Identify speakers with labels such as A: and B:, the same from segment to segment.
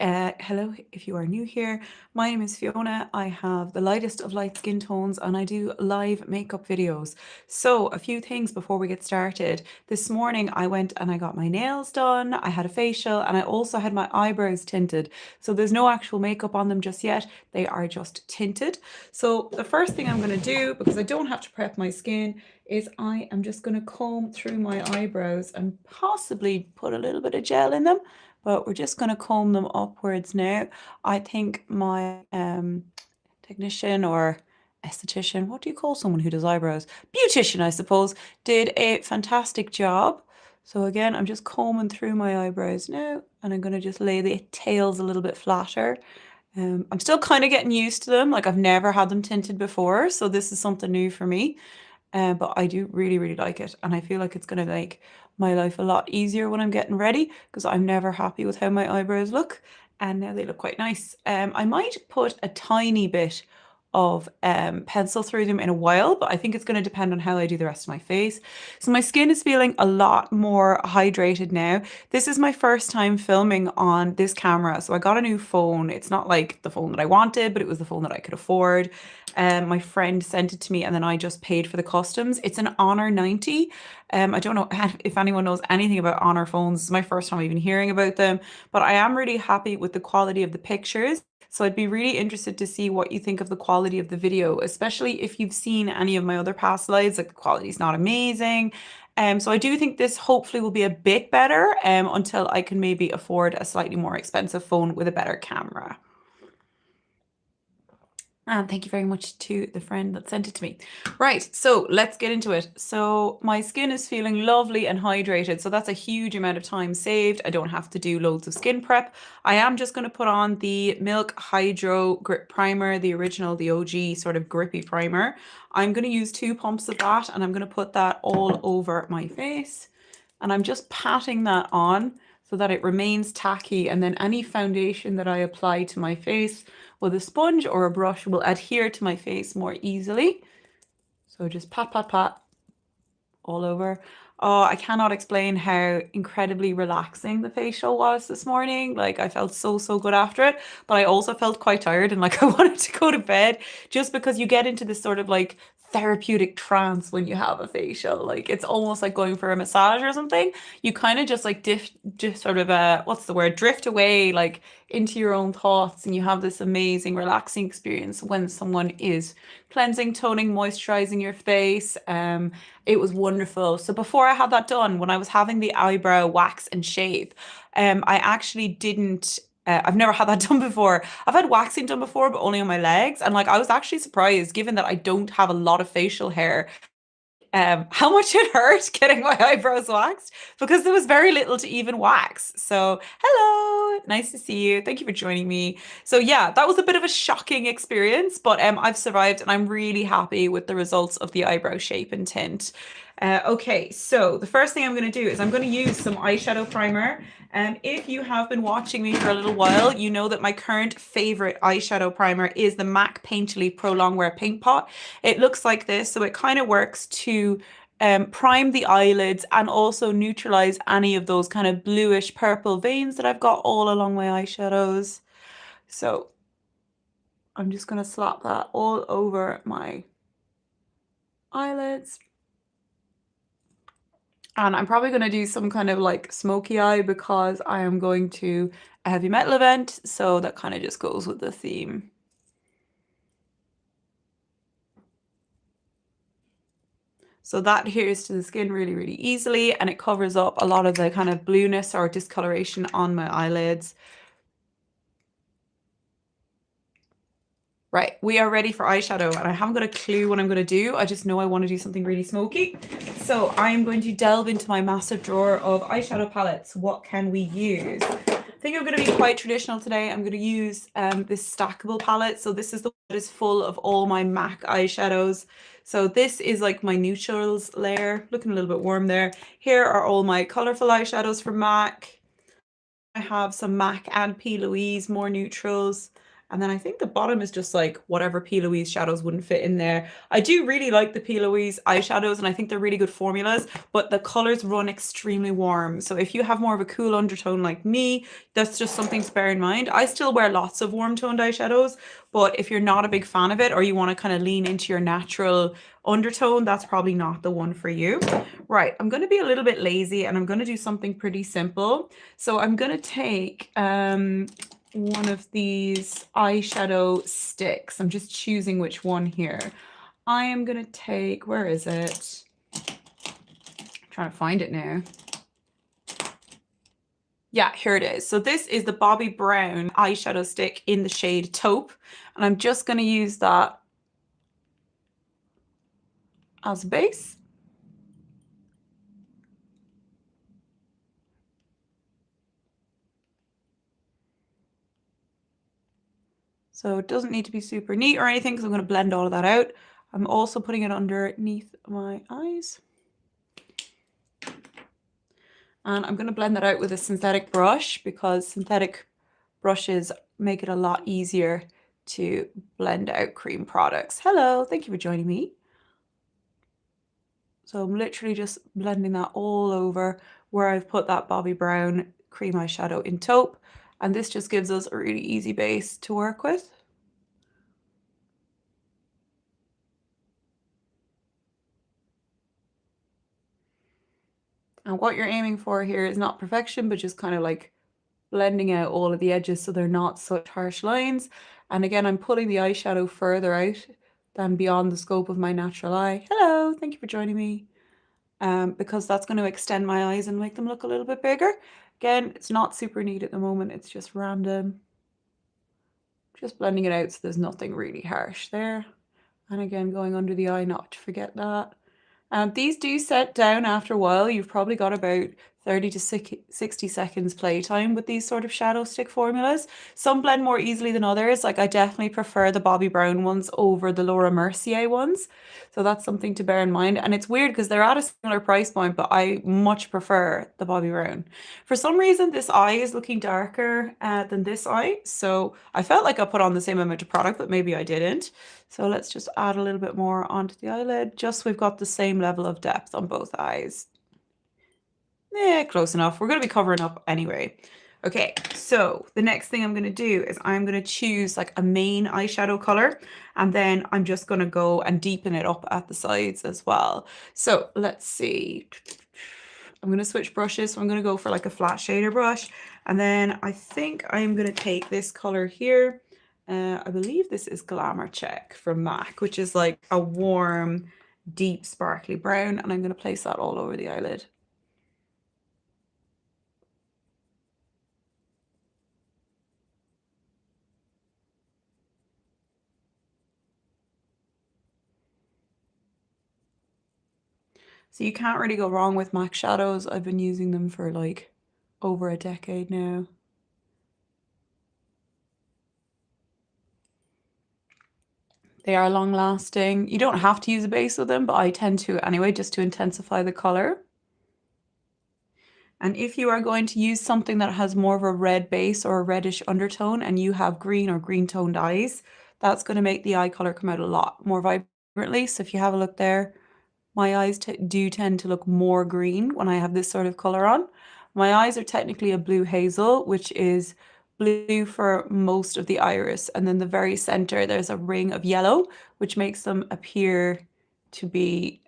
A: Hello, if you are new here, my name is Fiona. I have the lightest of light skin tones and I do live makeup videos. So, a few things before we get started. This morning I went and I got my nails done, I had a facial, and I also had my eyebrows tinted. So, there's no actual makeup on them just yet, they are just tinted. So, the first thing I'm going to do, because I don't have to prep my skin, is I am just going to comb through my eyebrows and possibly put a little bit of gel in them, but we're just going to comb them upwards now. I think my technician or esthetician, what do you call someone who does eyebrows? Beautician, I suppose, did a fantastic job. So again, I'm just combing through my eyebrows now, and I'm going to just lay the tails a little bit flatter. I'm still kind of getting used to them. Like I've never had them tinted before, so this is something new for me. But I do really, really like it. And I feel like it's going to make my life a lot easier when I'm getting ready because I'm never happy with how my eyebrows look. And now they look quite nice. I might put a tiny bit of pencil through them in a while, but I think it's going to depend on how I do the rest of my face. So my skin is feeling a lot more hydrated now. This is my first time filming on this camera. So I got a new phone. It's not like the phone that I wanted, but it was the phone that I could afford. My friend sent it to me and then I just paid for the customs. It's an Honor 90. I don't know if anyone knows anything about Honor phones. It's my first time even hearing about them, but I am really happy with the quality of the pictures. So I'd be really interested to see what you think of the quality of the video, especially if you've seen any of my other past lives, like the quality is not amazing. So I do think this hopefully will be a bit better until I can maybe afford a slightly more expensive phone with a better camera. And thank you very much to the friend that sent it to me. Right, so let's get into it. So my skin is feeling lovely and hydrated, so that's a huge amount of time saved. I don't have to do loads of skin prep. I am just going to put on the Milk Hydro Grip Primer, the original, the OG sort of grippy primer. I'm going to use 2 pumps of that and I'm going to put that all over my face. And I'm just patting that on so that it remains tacky, and then any foundation that I apply to my face with a sponge or a brush will adhere to my face more easily. So just pat, pat, pat all over. Oh, I cannot explain how incredibly relaxing the facial was this morning. Like I felt so, so good after it, but I also felt quite tired and like I wanted to go to bed just because you get into this sort of like therapeutic trance when you have a facial. Like it's almost like going for a massage or something. You kind of just like just sort of what's the word? Drift away like into your own thoughts, and you have this amazing relaxing experience when someone is cleansing, toning, moisturizing your face. It was wonderful. So before I had that done, when I was having the eyebrow wax and shape, I actually didn't. I've never had that done before. I've had waxing done before, but only on my legs. And like I was actually surprised, given that I don't have a lot of facial hair, how much it hurt getting my eyebrows waxed because there was very little to even wax. So, hello, nice to see you. Thank you for joining me. So, yeah, that was a bit of a shocking experience, but I've survived and I'm really happy with the results of the eyebrow shape and tint. Okay, so the first thing I'm going to do is I'm going to use some eyeshadow primer. If you have been watching me for a little while, you know that my current favorite eyeshadow primer is the MAC Painterly Pro Longwear Paint Pot. It looks like this, so it kind of works to prime the eyelids and also neutralize any of those kind of bluish purple veins that I've got all along my eyeshadows. So I'm just going to slap that all over my eyelids. And I'm probably going to do some kind of like smoky eye because I am going to a heavy metal event. So that kind of just goes with the theme. So that adheres to the skin really, really easily, and it covers up a lot of the kind of blueness or discoloration on my eyelids. Right, we are ready for eyeshadow, and I haven't got a clue what I'm going to do. I just know I want to do something really smoky. So I'm going to delve into my massive drawer of eyeshadow palettes. What can we use? I think I'm going to be quite traditional today. I'm going to use this stackable palette. So this is the one that is full of all my MAC eyeshadows. So this is like my neutrals layer, looking a little bit warm there. Here are all my colorful eyeshadows from MAC. I have some MAC and P. Louise, more neutrals. And then I think the bottom is just like whatever P. Louise shadows wouldn't fit in there. I do really like the P. Louise eyeshadows and I think they're really good formulas, but the colors run extremely warm. So if you have more of a cool undertone like me, that's just something to bear in mind. I still wear lots of warm toned eyeshadows, but if you're not a big fan of it or you want to kind of lean into your natural undertone, that's probably not the one for you. Right, I'm going to be a little bit lazy and I'm going to do something pretty simple. So I'm going to take one of these eyeshadow sticks. I'm just choosing which one here. I am going to take, where is it? I'm trying to find it now. Yeah, here it is. So this is the Bobbi Brown eyeshadow stick in the shade Taupe. And I'm just going to use that as a base. So it doesn't need to be super neat or anything because I'm going to blend all of that out. I'm also putting it underneath my eyes. And I'm going to blend that out with a synthetic brush because synthetic brushes make it a lot easier to blend out cream products. Hello, thank you for joining me. So I'm literally just blending that all over where I've put that Bobbi Brown cream eyeshadow in Taupe. And this just gives us a really easy base to work with. And what you're aiming for here is not perfection, but just kind of like blending out all of the edges so they're not such harsh lines. And again, I'm pulling the eyeshadow further out than beyond the scope of my natural eye. Hello, thank you for joining me. Because that's going to extend my eyes and make them look a little bit bigger. Again, it's not super neat at the moment. It's just random. Just blending it out so there's nothing really harsh there. And again, going under the eye, not to forget that. These do set down after a while. You've probably got about 30 to 60 seconds playtime with these sort of shadow stick formulas. Some blend more easily than others. Like I definitely prefer the Bobbi Brown ones over the Laura Mercier ones. So that's something to bear in mind. And it's weird because they're at a similar price point, but I much prefer the Bobbi Brown. For some reason, this eye is looking darker than this eye. So I felt like I put on the same amount of product, but maybe I didn't. So let's just add a little bit more onto the eyelid, just so we've got the same level of depth on both eyes. Yeah, close enough. We're going to be covering up anyway. Okay, so the next thing I'm going to do is I'm going to choose like a main eyeshadow color, and then I'm just going to go and deepen it up at the sides as well. So let's see. I'm going to switch brushes. So I'm going to go for like a flat shader brush, and then I think I'm going to take this color here. I believe this is Glamour Check from MAC, which is like a warm, deep, sparkly brown, and I'm going to place that all over the eyelid. So you can't really go wrong with MAC shadows. I've been using them for like over a decade now. They are long lasting. You don't have to use a base with them, but I tend to anyway, just to intensify the color. And if you are going to use something that has more of a red base or a reddish undertone and you have green or green toned eyes, that's going to make the eye color come out a lot more vibrantly. So if you have a look there, my eyes do tend to look more green when I have this sort of color on. My eyes are technically a blue hazel, which is blue for most of the iris. And then the very center, there's a ring of yellow, which makes them appear to be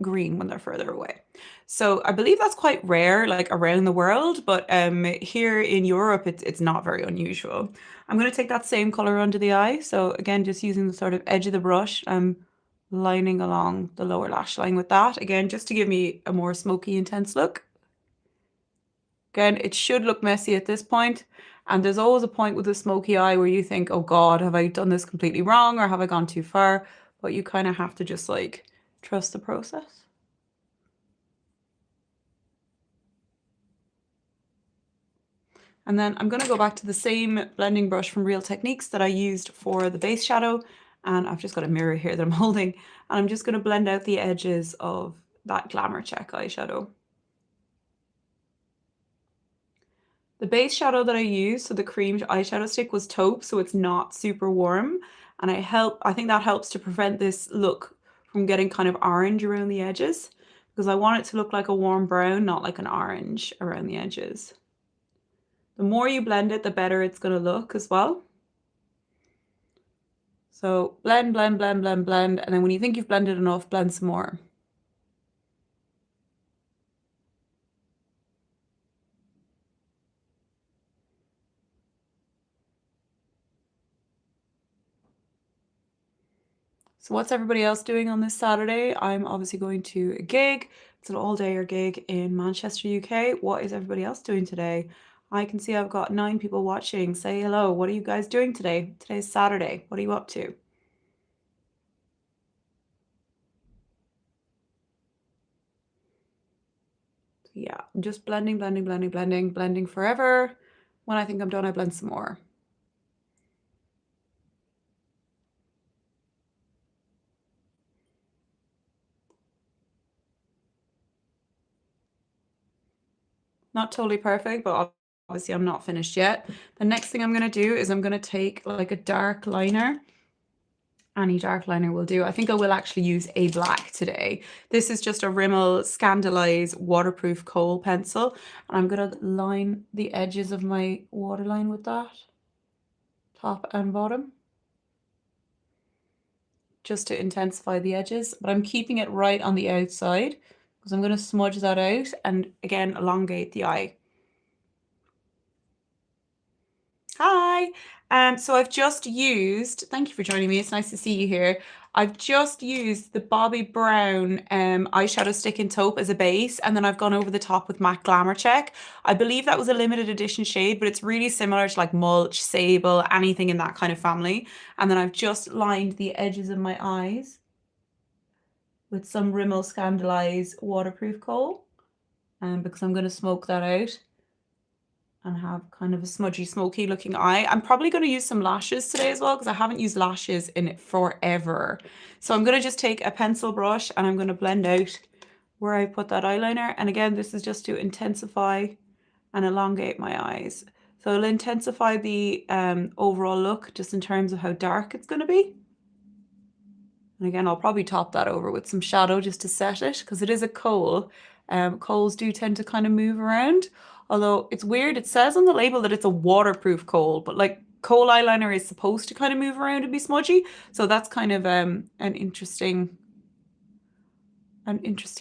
A: green when they're further away. So I believe that's quite rare, like around the world, but here in Europe, it's not very unusual. I'm going to take that same color under the eye. So again, just using the sort of edge of the brush, I'm lining along the lower lash line with that. Again, just to give me a more smoky, intense look. Again, it should look messy at this point. And there's always a point with a smoky eye where you think, oh God, have I done this completely wrong or have I gone too far? But you kind of have to just like trust the process. And then I'm going to go back to the same blending brush from Real Techniques that I used for the base shadow. And I've just got a mirror here that I'm holding. And I'm just going to blend out the edges of that Glamour Check eyeshadow. The base shadow that I used, so the cream eyeshadow stick, was taupe, so it's not super warm. And I think that helps to prevent this look from getting kind of orange around the edges, because I want it to look like a warm brown, not like an orange around the edges. The more you blend it, the better it's going to look as well. So blend, blend, blend, blend, blend, and then when you think you've blended enough, blend some more. So what's everybody else doing on this Saturday? I'm obviously going to a gig. It's an all-dayer gig in Manchester, UK. What is everybody else doing today? I can see I've got 9 people watching. Say hello. What are you guys doing today? Today's Saturday. What are you up to? Yeah, I'm just blending, blending, blending, blending, blending forever. When I think I'm done, I blend some more. Not totally perfect, but obviously I'm not finished yet. The next thing I'm going to do is I'm going to take like a dark liner. Any dark liner will do. I think I will actually use a black today. This is just a Rimmel Scandalise waterproof kohl pencil. And I'm going to line the edges of my waterline with that. Top and bottom. Just to intensify the edges. But I'm keeping it right on the outside, because I'm going to smudge that out and again elongate the eye. Hi. So I've just used, thank you for joining me. It's nice to see you here. I've just used the Bobbi Brown eyeshadow stick in taupe as a base, and then I've gone over the top with MAC Glamour Check. I believe that was a limited edition shade, but it's really similar to like Mulch, Sable, anything in that kind of family. And then I've just lined the edges of my eyes with some Rimmel Scandalise waterproof kohl, because I'm going to smoke that out and have kind of a smudgy, smoky looking eye. I'm probably going to use some lashes today as well, because I haven't used lashes in it forever. So I'm going to just take a pencil brush and I'm going to blend out where I put that eyeliner. And again, this is just to intensify and elongate my eyes. So it'll intensify the overall look just in terms of how dark it's going to be. And again, I'll probably top that over with some shadow just to set it, because it is a kohl. Kohls do tend to kind of move around. Although it's weird, it says on the label that it's a waterproof kohl, but like kohl eyeliner is supposed to kind of move around and be smudgy. So that's kind of an interesting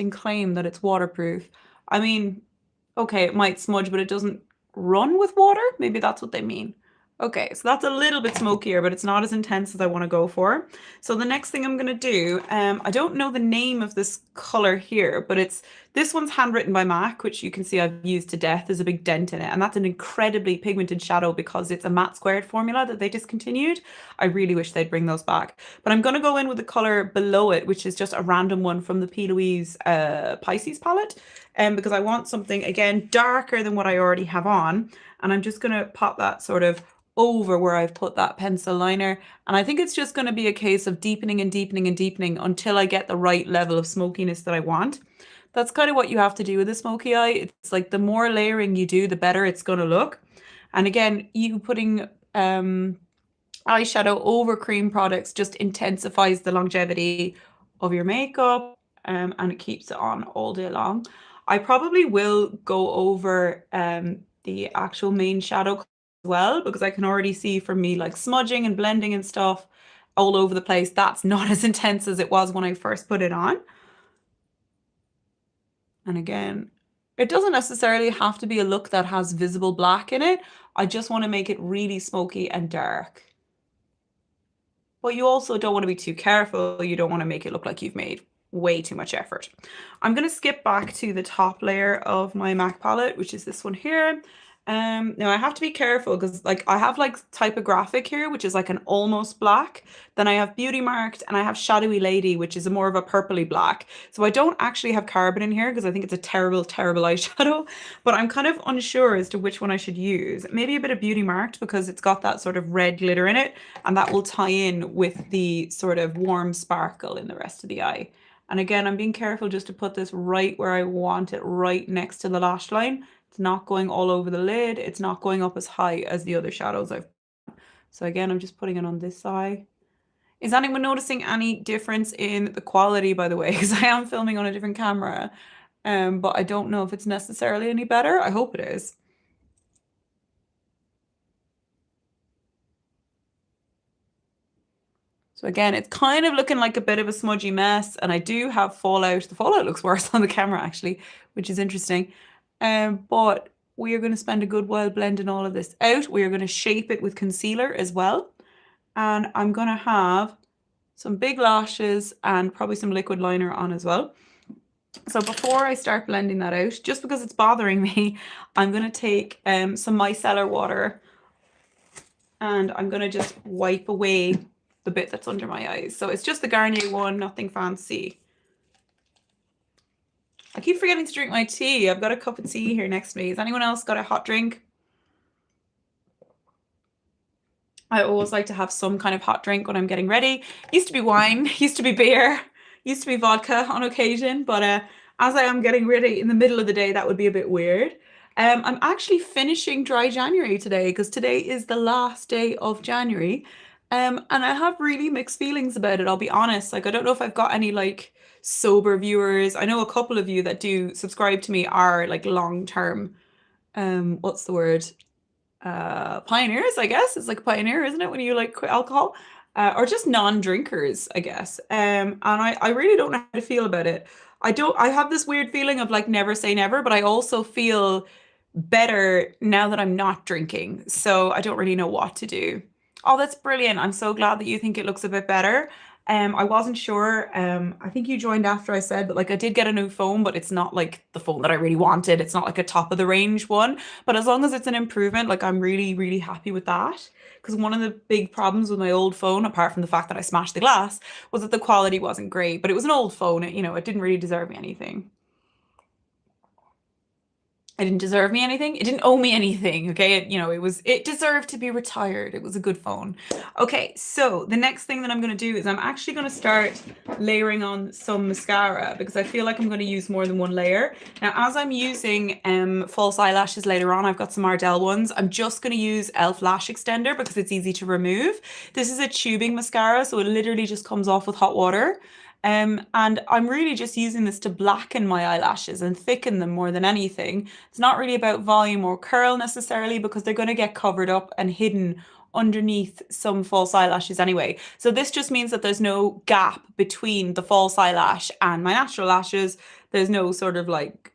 A: claim that it's waterproof. I mean, okay, it might smudge, but it doesn't run with water. Maybe that's what they mean. Okay, so that's a little bit smokier, but it's not as intense as I want to go for. So the next thing I'm going to do, I don't know the name of this color here, but this one's handwritten by MAC, which you can see I've used to death. There's a big dent in it, and that's an incredibly pigmented shadow because it's a matte squared formula that they discontinued. I really wish they'd bring those back. But I'm going to go in with the color below it, which is just a random one from the P. Louise Pisces palette, because I want something, again, darker than what I already have on. And I'm just going to pop that sort of over where I've put that pencil liner. And I think it's just going to be a case of deepening and deepening and deepening until I get the right level of smokiness that I want. That's kind of what you have to do with a smoky eye. It's like the more layering you do, the better it's going to look. And again, you putting eyeshadow over cream products just intensifies the longevity of your makeup, and it keeps it on all day long. I probably will go over the actual main shadow as well, because I can already see from me like smudging and blending and stuff all over the place. That's not as intense as it was when I first put it on. And again, it doesn't necessarily have to be a look that has visible black in it. I just want to make it really smoky and dark. But you also don't want to be too careful. You don't want to make it look like you've made way too much effort. I'm going to skip back to the top layer of my MAC palette, which is this one here. Now I have to be careful because like I have like typographic here, which is like an almost black. Then I have Beauty Marked and I have Shadowy Lady, which is more of a purpley black. So I don't actually have Carbon in here because I think it's a terrible, terrible eyeshadow, but I'm kind of unsure as to which one I should use. Maybe a bit of Beauty Marked because it's got that sort of red glitter in it, and that will tie in with the sort of warm sparkle in the rest of the eye. And again, I'm being careful just to put this right where I want it, right next to the lash line, It's not going all over the lid. It's not going up as high as the other shadows I've. So again, I'm just putting it on this eye. Is anyone noticing any difference in the quality, by the way? Because I am filming on a different camera, but I don't know if it's necessarily any better. I hope it is. So again, it's kind of looking like a bit of a smudgy mess, and I do have fallout. The fallout looks worse on the camera actually, which is interesting. But we are going to spend a good while blending all of this out. We are going to shape it with concealer as well. And I'm going to have some big lashes and probably some liquid liner on as well. So before I start blending that out, just because it's bothering me, I'm going to take some micellar water and I'm going to just wipe away the bit that's under my eyes. So it's just the Garnier one, nothing fancy. I keep forgetting to drink my tea. I've got a cup of tea here next to me. Has anyone else got a hot drink? I always like to have some kind of hot drink when I'm getting ready. Used to be wine, used to be beer, used to be vodka on occasion, but as I am getting ready in the middle of the day, that would be a bit weird. I'm actually finishing dry January today because today is the last day of January. And I have really mixed feelings about it, I'll be honest. Like, I don't know if I've got any like sober viewers. I know a couple of you that do subscribe to me are like long-term, what's the word? Pioneers, I guess. It's like a pioneer, isn't it, when you like quit alcohol? Or just non-drinkers, I guess. And I really don't know how to feel about it. I have this weird feeling of like never say never, but I also feel better now that I'm not drinking. So I don't really know what to do. Oh, that's brilliant. I'm so glad that you think it looks a bit better. I wasn't sure. I think you joined after I said, but like I did get a new phone, but it's not like the phone that I really wanted. It's not like a top of the range one. But as long as it's an improvement, like I'm really, really happy with that. Because one of the big problems with my old phone, apart from the fact that I smashed the glass, was that the quality wasn't great. But it was an old phone. It didn't really deserve me anything. It didn't deserve me anything. It didn't owe me anything. Okay. It deserved to be retired. It was a good phone. Okay. So the next thing that I'm going to do is I'm actually going to start layering on some mascara because I feel like I'm going to use more than one layer. Now, as I'm using false eyelashes later on, I've got some Ardell ones. I'm just going to use e.l.f. Lash Extender because it's easy to remove. This is a tubing mascara. So it literally just comes off with hot water. And I'm really just using this to blacken my eyelashes and thicken them more than anything. It's not really about volume or curl necessarily because they're going to get covered up and hidden underneath some false eyelashes anyway. So this just means that there's no gap between the false eyelash and my natural lashes. There's no sort of like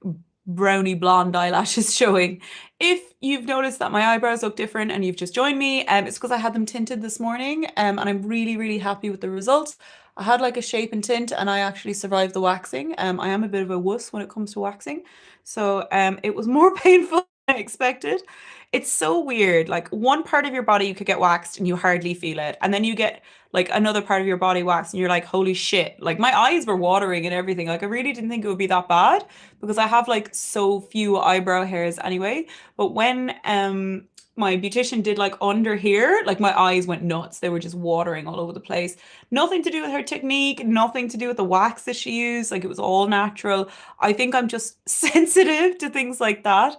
A: brownie blonde eyelashes showing. If you've noticed that my eyebrows look different and you've just joined me, it's because I had them tinted this morning, and I'm really, really happy with the results. I had like a shape and tint and I actually survived the waxing. I am a bit of a wuss when it comes to waxing. So it was more painful than I expected. It's so weird. Like one part of your body you could get waxed and you hardly feel it. And then you get like another part of your body waxed and you're like, holy shit. Like my eyes were watering and everything. Like I really didn't think it would be that bad because I have like so few eyebrow hairs anyway. But when my beautician did like under here, like my eyes went nuts. They were just watering all over the place. Nothing to do with her technique, nothing to do with the wax that she used. Like it was all natural. I think I'm just sensitive to things like that.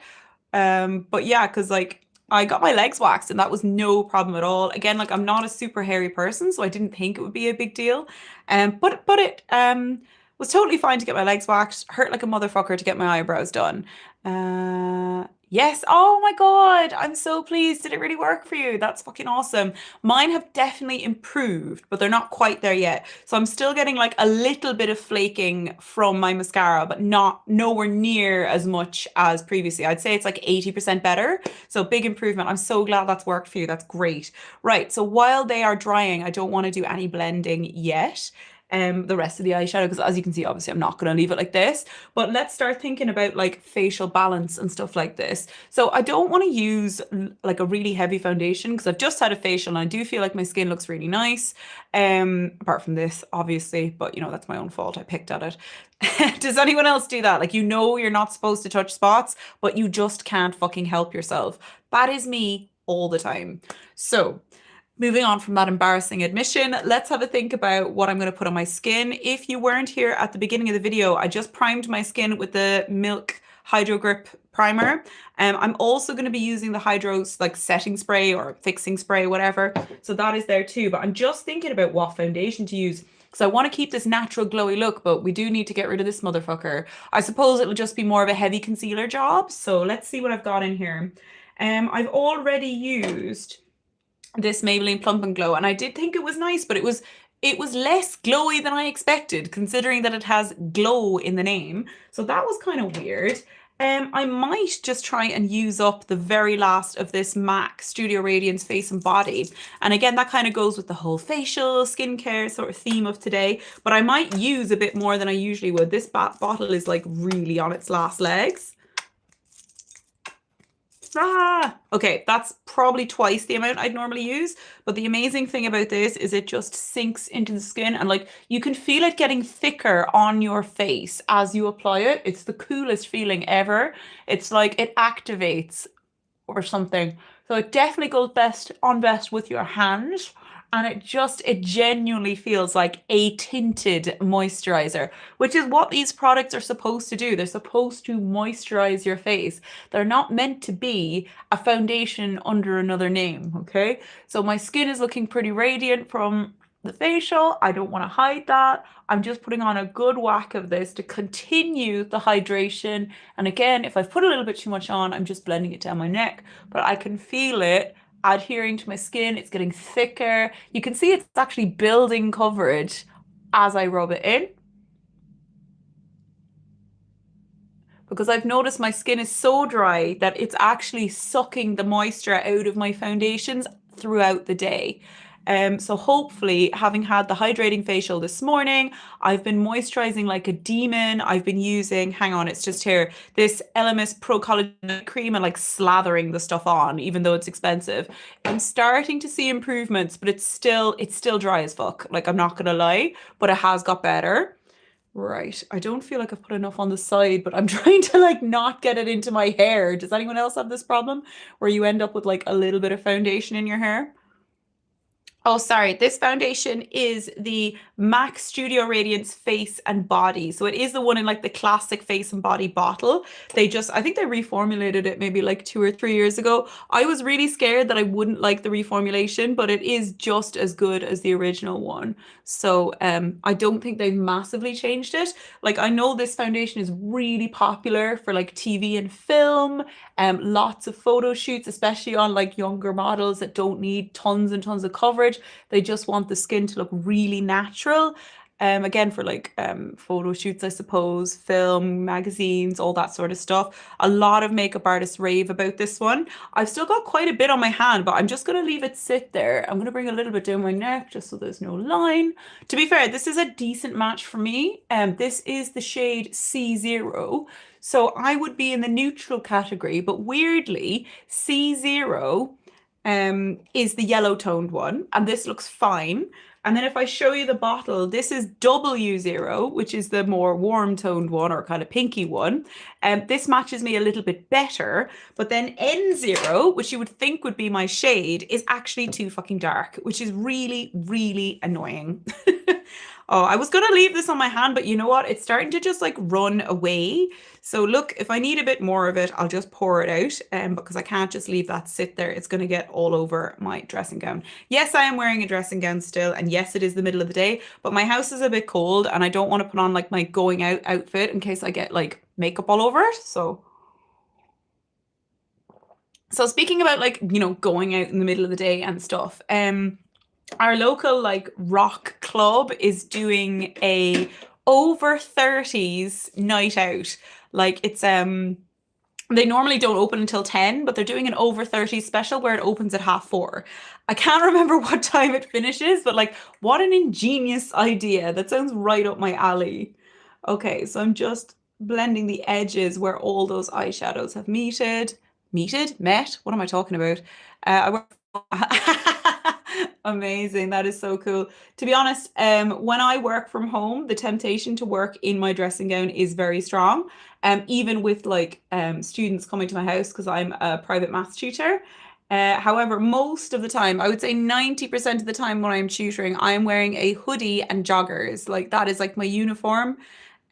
A: But yeah, because like I got my legs waxed and that was no problem at all. Again, like I'm not a super hairy person, so I didn't think it would be a big deal. But it was totally fine to get my legs waxed. Hurt like a motherfucker to get my eyebrows done. Yes. Oh my God. I'm so pleased. Did it really work for you? That's fucking awesome. Mine have definitely improved, but they're not quite there yet. So I'm still getting like a little bit of flaking from my mascara, but not nowhere near as much as previously. I'd say it's like 80% better. So big improvement. I'm so glad that's worked for you. That's great. Right. So while they are drying, I don't want to do any blending yet. The rest of the eyeshadow because as you can see obviously I'm not going to leave it like this, but let's start thinking about like facial balance and stuff like this. So I don't want to use like a really heavy foundation because I've just had a facial and I do feel like my skin looks really nice, apart from this obviously, but that's my own fault. I picked at it. Does anyone else do that? Like you're not supposed to touch spots but you just can't fucking help yourself. That is me all the time. So moving on from that embarrassing admission, let's have a think about what I'm going to put on my skin. If you weren't here at the beginning of the video, I just primed my skin with the Milk Hydro Grip Primer. I'm also going to be using the Hydro's like setting spray or fixing spray, whatever. So that is there too. But I'm just thinking about what foundation to use because I want to keep this natural glowy look, but we do need to get rid of this motherfucker. I suppose it'll just be more of a heavy concealer job. So let's see what I've got in here. I've already used this Maybelline Plump and Glow, and I did think it was nice, but it was less glowy than I expected, considering that it has glow in the name. So that was kind of weird. I might just try and use up the very last of this MAC Studio Radiance Face and Body. And again, that kind of goes with the whole facial skincare sort of theme of today, but I might use a bit more than I usually would. This bottle is like really on its last legs. Okay, that's probably twice the amount I'd normally use. But the amazing thing about this is it just sinks into the skin and like you can feel it getting thicker on your face as you apply it. It's the coolest feeling ever. It's like it activates or something. So it definitely goes best with your hands. And it genuinely feels like a tinted moisturizer, which is what these products are supposed to do. They're supposed to moisturize your face. They're not meant to be a foundation under another name, okay? So my skin is looking pretty radiant from the facial. I don't want to hide that. I'm just putting on a good whack of this to continue the hydration. And again, if I've put a little bit too much on, I'm just blending it down my neck, but I can feel it adhering to my skin. It's getting thicker. You can see it's actually building coverage as I rub it in. Because I've noticed my skin is so dry that it's actually sucking the moisture out of my foundations throughout the day. So hopefully, having had the hydrating facial this morning, I've been moisturizing like a demon. I've been using, hang on, it's just here, this LMS Pro Collagen Cream and like slathering the stuff on, even though it's expensive. I'm starting to see improvements, but it's still dry as fuck. Like I'm not gonna lie, but it has got better. Right. I don't feel like I've put enough on the side, but I'm trying to like not get it into my hair. Does anyone else have this problem where you end up with like a little bit of foundation in your hair? Oh, sorry. This foundation is the MAC Studio Radiance Face and Body. So it is the one in like the classic face and body bottle. I think they reformulated it maybe like 2 or 3 years ago. I was really scared that I wouldn't like the reformulation, but it is just as good as the original one. So I don't think they've massively changed it. Like I know this foundation is really popular for like TV and film, lots of photo shoots, especially on like younger models that don't need tons and tons of coverage. They just want the skin to look really natural. Again, for like photo shoots, I suppose, film, magazines, all that sort of stuff. A lot of makeup artists rave about this one. I've still got quite a bit on my hand, but I'm just going to leave it sit there. I'm going to bring a little bit down my neck just so there's no line. To be fair, this is a decent match for me. This is the shade C0. So I would be in the neutral category, but weirdly, C0 is the yellow toned one, and this looks fine. And then if I show you the bottle, this is W0, which is the more warm toned one or kind of pinky one. This matches me a little bit better. But then N0, which you would think would be my shade, is actually too fucking dark, which is really, really annoying. Oh, I was gonna leave this on my hand, but you know what? It's starting to just like run away. So look, if I need a bit more of it, I'll just pour it out, because I can't just leave that sit there. It's gonna get all over my dressing gown. Yes, I am wearing a dressing gown still, and yes, it is the middle of the day, but my house is a bit cold and I don't want to put on like my going out outfit in case I get like makeup all over it. So speaking about like, going out in the middle of the day and stuff, our local like rock club is doing a over 30s night out. Like it's they normally don't open until 10, but they're doing an over 30s special where it opens at 4:30. I can't remember what time it finishes, but like what an ingenious idea. That sounds right up my alley. Okay, so I'm just blending the edges where all those eyeshadows have met. What am I talking about? I Amazing. That is so cool. To be honest, when I work from home, the temptation to work in my dressing gown is very strong. Even with like students coming to my house because I'm a private maths tutor. However, most of the time, I would say 90% of the time when I'm tutoring, I'm wearing a hoodie and joggers. Like that is like my uniform.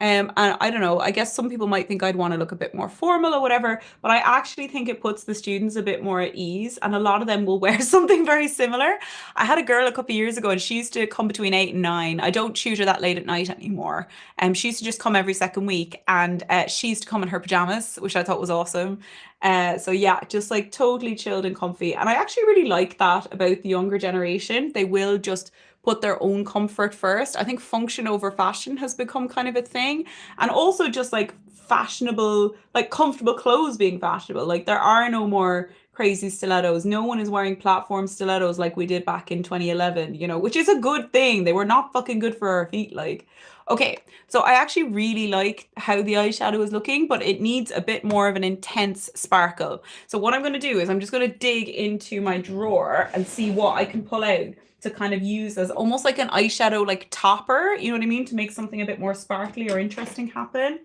A: And I don't know, I guess some people might think I'd want to look a bit more formal or whatever, but I actually think it puts the students a bit more at ease, and a lot of them will wear something very similar. I had a girl a couple of years ago, and she used to come between 8 and 9. I don't tutor that late at night anymore. She used to just come every second week, and she used to come in her pajamas, which I thought was awesome. So yeah, just like totally chilled and comfy. And I actually really like that about the younger generation. They will just put their own comfort first. I think function over fashion has become kind of a thing. And also just like fashionable, like comfortable clothes being fashionable. Like there are no more crazy stilettos. No one is wearing platform stilettos like we did back in 2011, which is a good thing. They were not fucking good for our feet. Like, okay, so I actually really like how the eyeshadow is looking, but it needs a bit more of an intense sparkle. So what I'm going to do is I'm just going to dig into my drawer and see what I can pull out to kind of use as almost like an eyeshadow like topper, you know what I mean, to make something a bit more sparkly or interesting happen.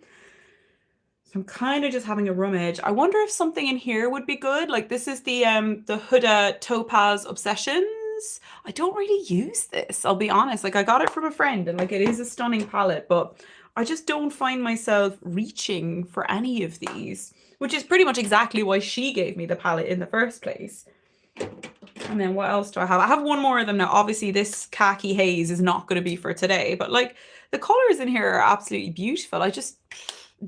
A: So I'm kind of just having a rummage. I wonder if something in here would be good. Like this is the Huda Topaz Obsessions. I don't really use this, I'll be honest. Like I got it from a friend and like it is a stunning palette, but I just don't find myself reaching for any of these, which is pretty much exactly why she gave me the palette in the first place. And then what else do I have? I have one more of them now. Obviously, this khaki haze is not going to be for today, but like the colors in here are absolutely beautiful. I just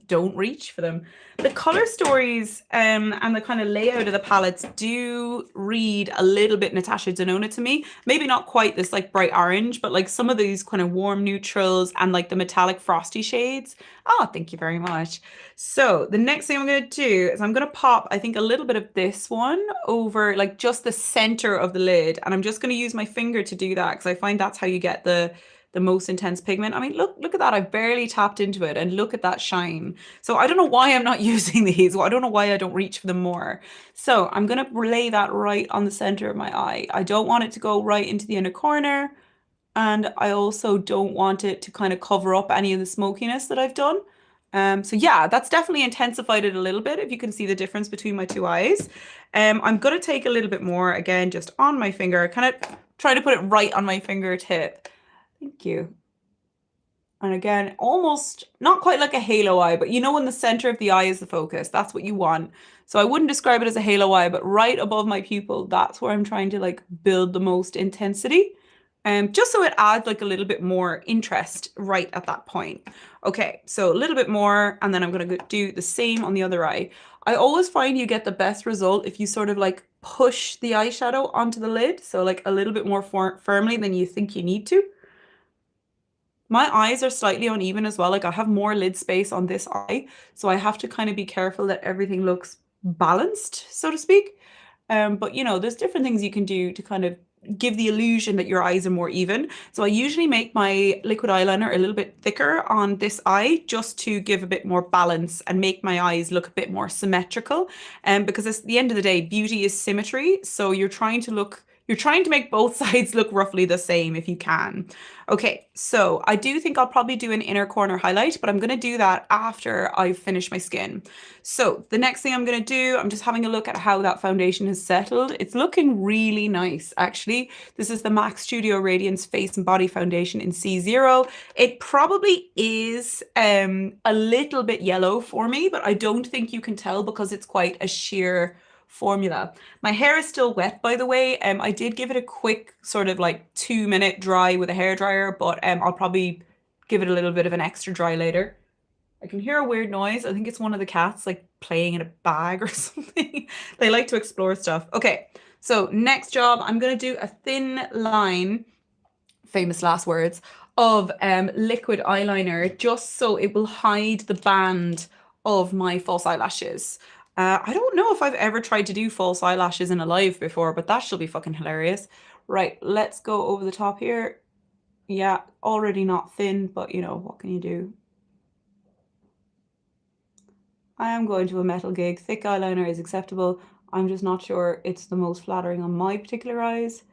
A: don't reach for them. The color stories and the kind of layout of the palettes do read a little bit Natasha Denona to me. Maybe not quite this like bright orange, but like some of these kind of warm neutrals and like the metallic frosty shades. Oh, thank you very much. So the next thing I'm going to do is I'm going to pop, I think, a little bit of this one over like just the center of the lid. And I'm just going to use my finger to do that because I find that's how you get the most intense pigment. I mean, look at that. I've barely tapped into it and look at that shine. So I don't know why I'm not using these. Well, I don't know why I don't reach for them more. So I'm going to lay that right on the center of my eye. I don't want it to go right into the inner corner. And I also don't want it to kind of cover up any of the smokiness that I've done. So yeah, that's definitely intensified it a little bit, if you can see the difference between my two eyes. I'm going to take a little bit more, again, just on my finger, kind of try to put it right on my fingertip. Thank you. And again, almost not quite like a halo eye, but when the center of the eye is the focus, that's what you want. So I wouldn't describe it as a halo eye, but right above my pupil, that's where I'm trying to like build the most intensity. Just so it adds like a little bit more interest right at that point. Okay, so a little bit more, and then I'm gonna do the same on the other eye. I always find you get the best result if you sort of like push the eyeshadow onto the lid, so like a little bit more firmly than you think you need to. My eyes are slightly uneven as well. Like I have more lid space on this eye, so I have to kind of be careful that everything looks balanced, so to speak. But there's different things you can do to kind of give the illusion that your eyes are more even. So I usually make my liquid eyeliner a little bit thicker on this eye just to give a bit more balance and make my eyes look a bit more symmetrical. Because at the end of the day, beauty is symmetry. So you're trying to make both sides look roughly the same if you can. Okay, so I do think I'll probably do an inner corner highlight, but I'm going to do that after I finish my skin. So the next thing I'm going to do, I'm just having a look at how that foundation has settled. It's looking really nice, actually. This is the MAC Studio Radiance Face and Body Foundation in C0. It probably is a little bit yellow for me, but I don't think you can tell because it's quite a sheer formula. My hair is still wet, by the way. I did give it a quick sort of like 2-minute dry with a hairdryer, but I'll probably give it a little bit of an extra dry later. I can hear a weird noise. I think it's one of the cats like playing in a bag or something. They like to explore stuff. Okay, so next job, I'm going to do a thin line, famous last words, of liquid eyeliner just so it will hide the band of my false eyelashes. I don't know if I've ever tried to do false eyelashes in a live before, but that should be fucking hilarious. Right, let's go over the top here. Yeah, already not thin, but what can you do? I am going to a metal gig. Thick eyeliner is acceptable. I'm just not sure it's the most flattering on my particular eyes.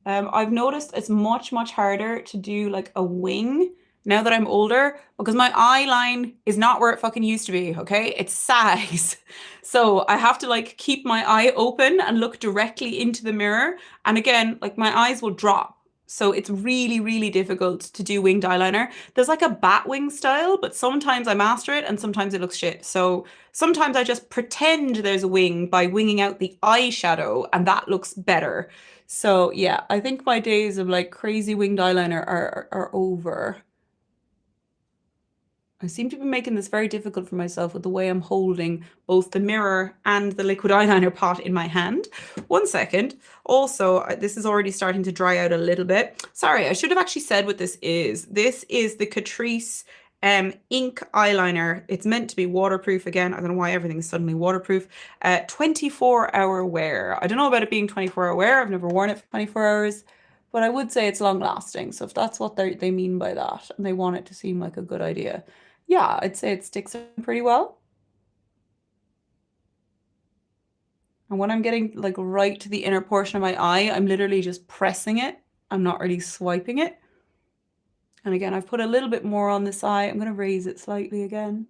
A: I've noticed it's much, much harder to do like a wing now that I'm older because my eye line is not where it fucking used to be, okay? It sags. So I have to like keep my eye open and look directly into the mirror. And again, like my eyes will drop. So it's really, really difficult to do winged eyeliner. There's like a bat wing style, but sometimes I master it and sometimes it looks shit. So sometimes I just pretend there's a wing by winging out the eyeshadow and that looks better. So yeah, I think my days of like crazy winged eyeliner are over. I seem to be making this very difficult for myself with the way I'm holding both the mirror and the liquid eyeliner pot in my hand. One second. Also, this is already starting to dry out a little bit. Sorry, I should have actually said what this is. This is the Catrice ink eyeliner. It's meant to be waterproof again. I don't know why everything's suddenly waterproof. 24-hour wear. I don't know about it being 24-hour wear. I've never worn it for 24 hours. But I would say it's long lasting. So if that's what they mean by that and they want it to seem like a good idea, yeah, I'd say it sticks in pretty well. And when I'm getting like right to the inner portion of my eye, I'm literally just pressing it. I'm not really swiping it. And again, I've put a little bit more on this eye. I'm going to raise it slightly again.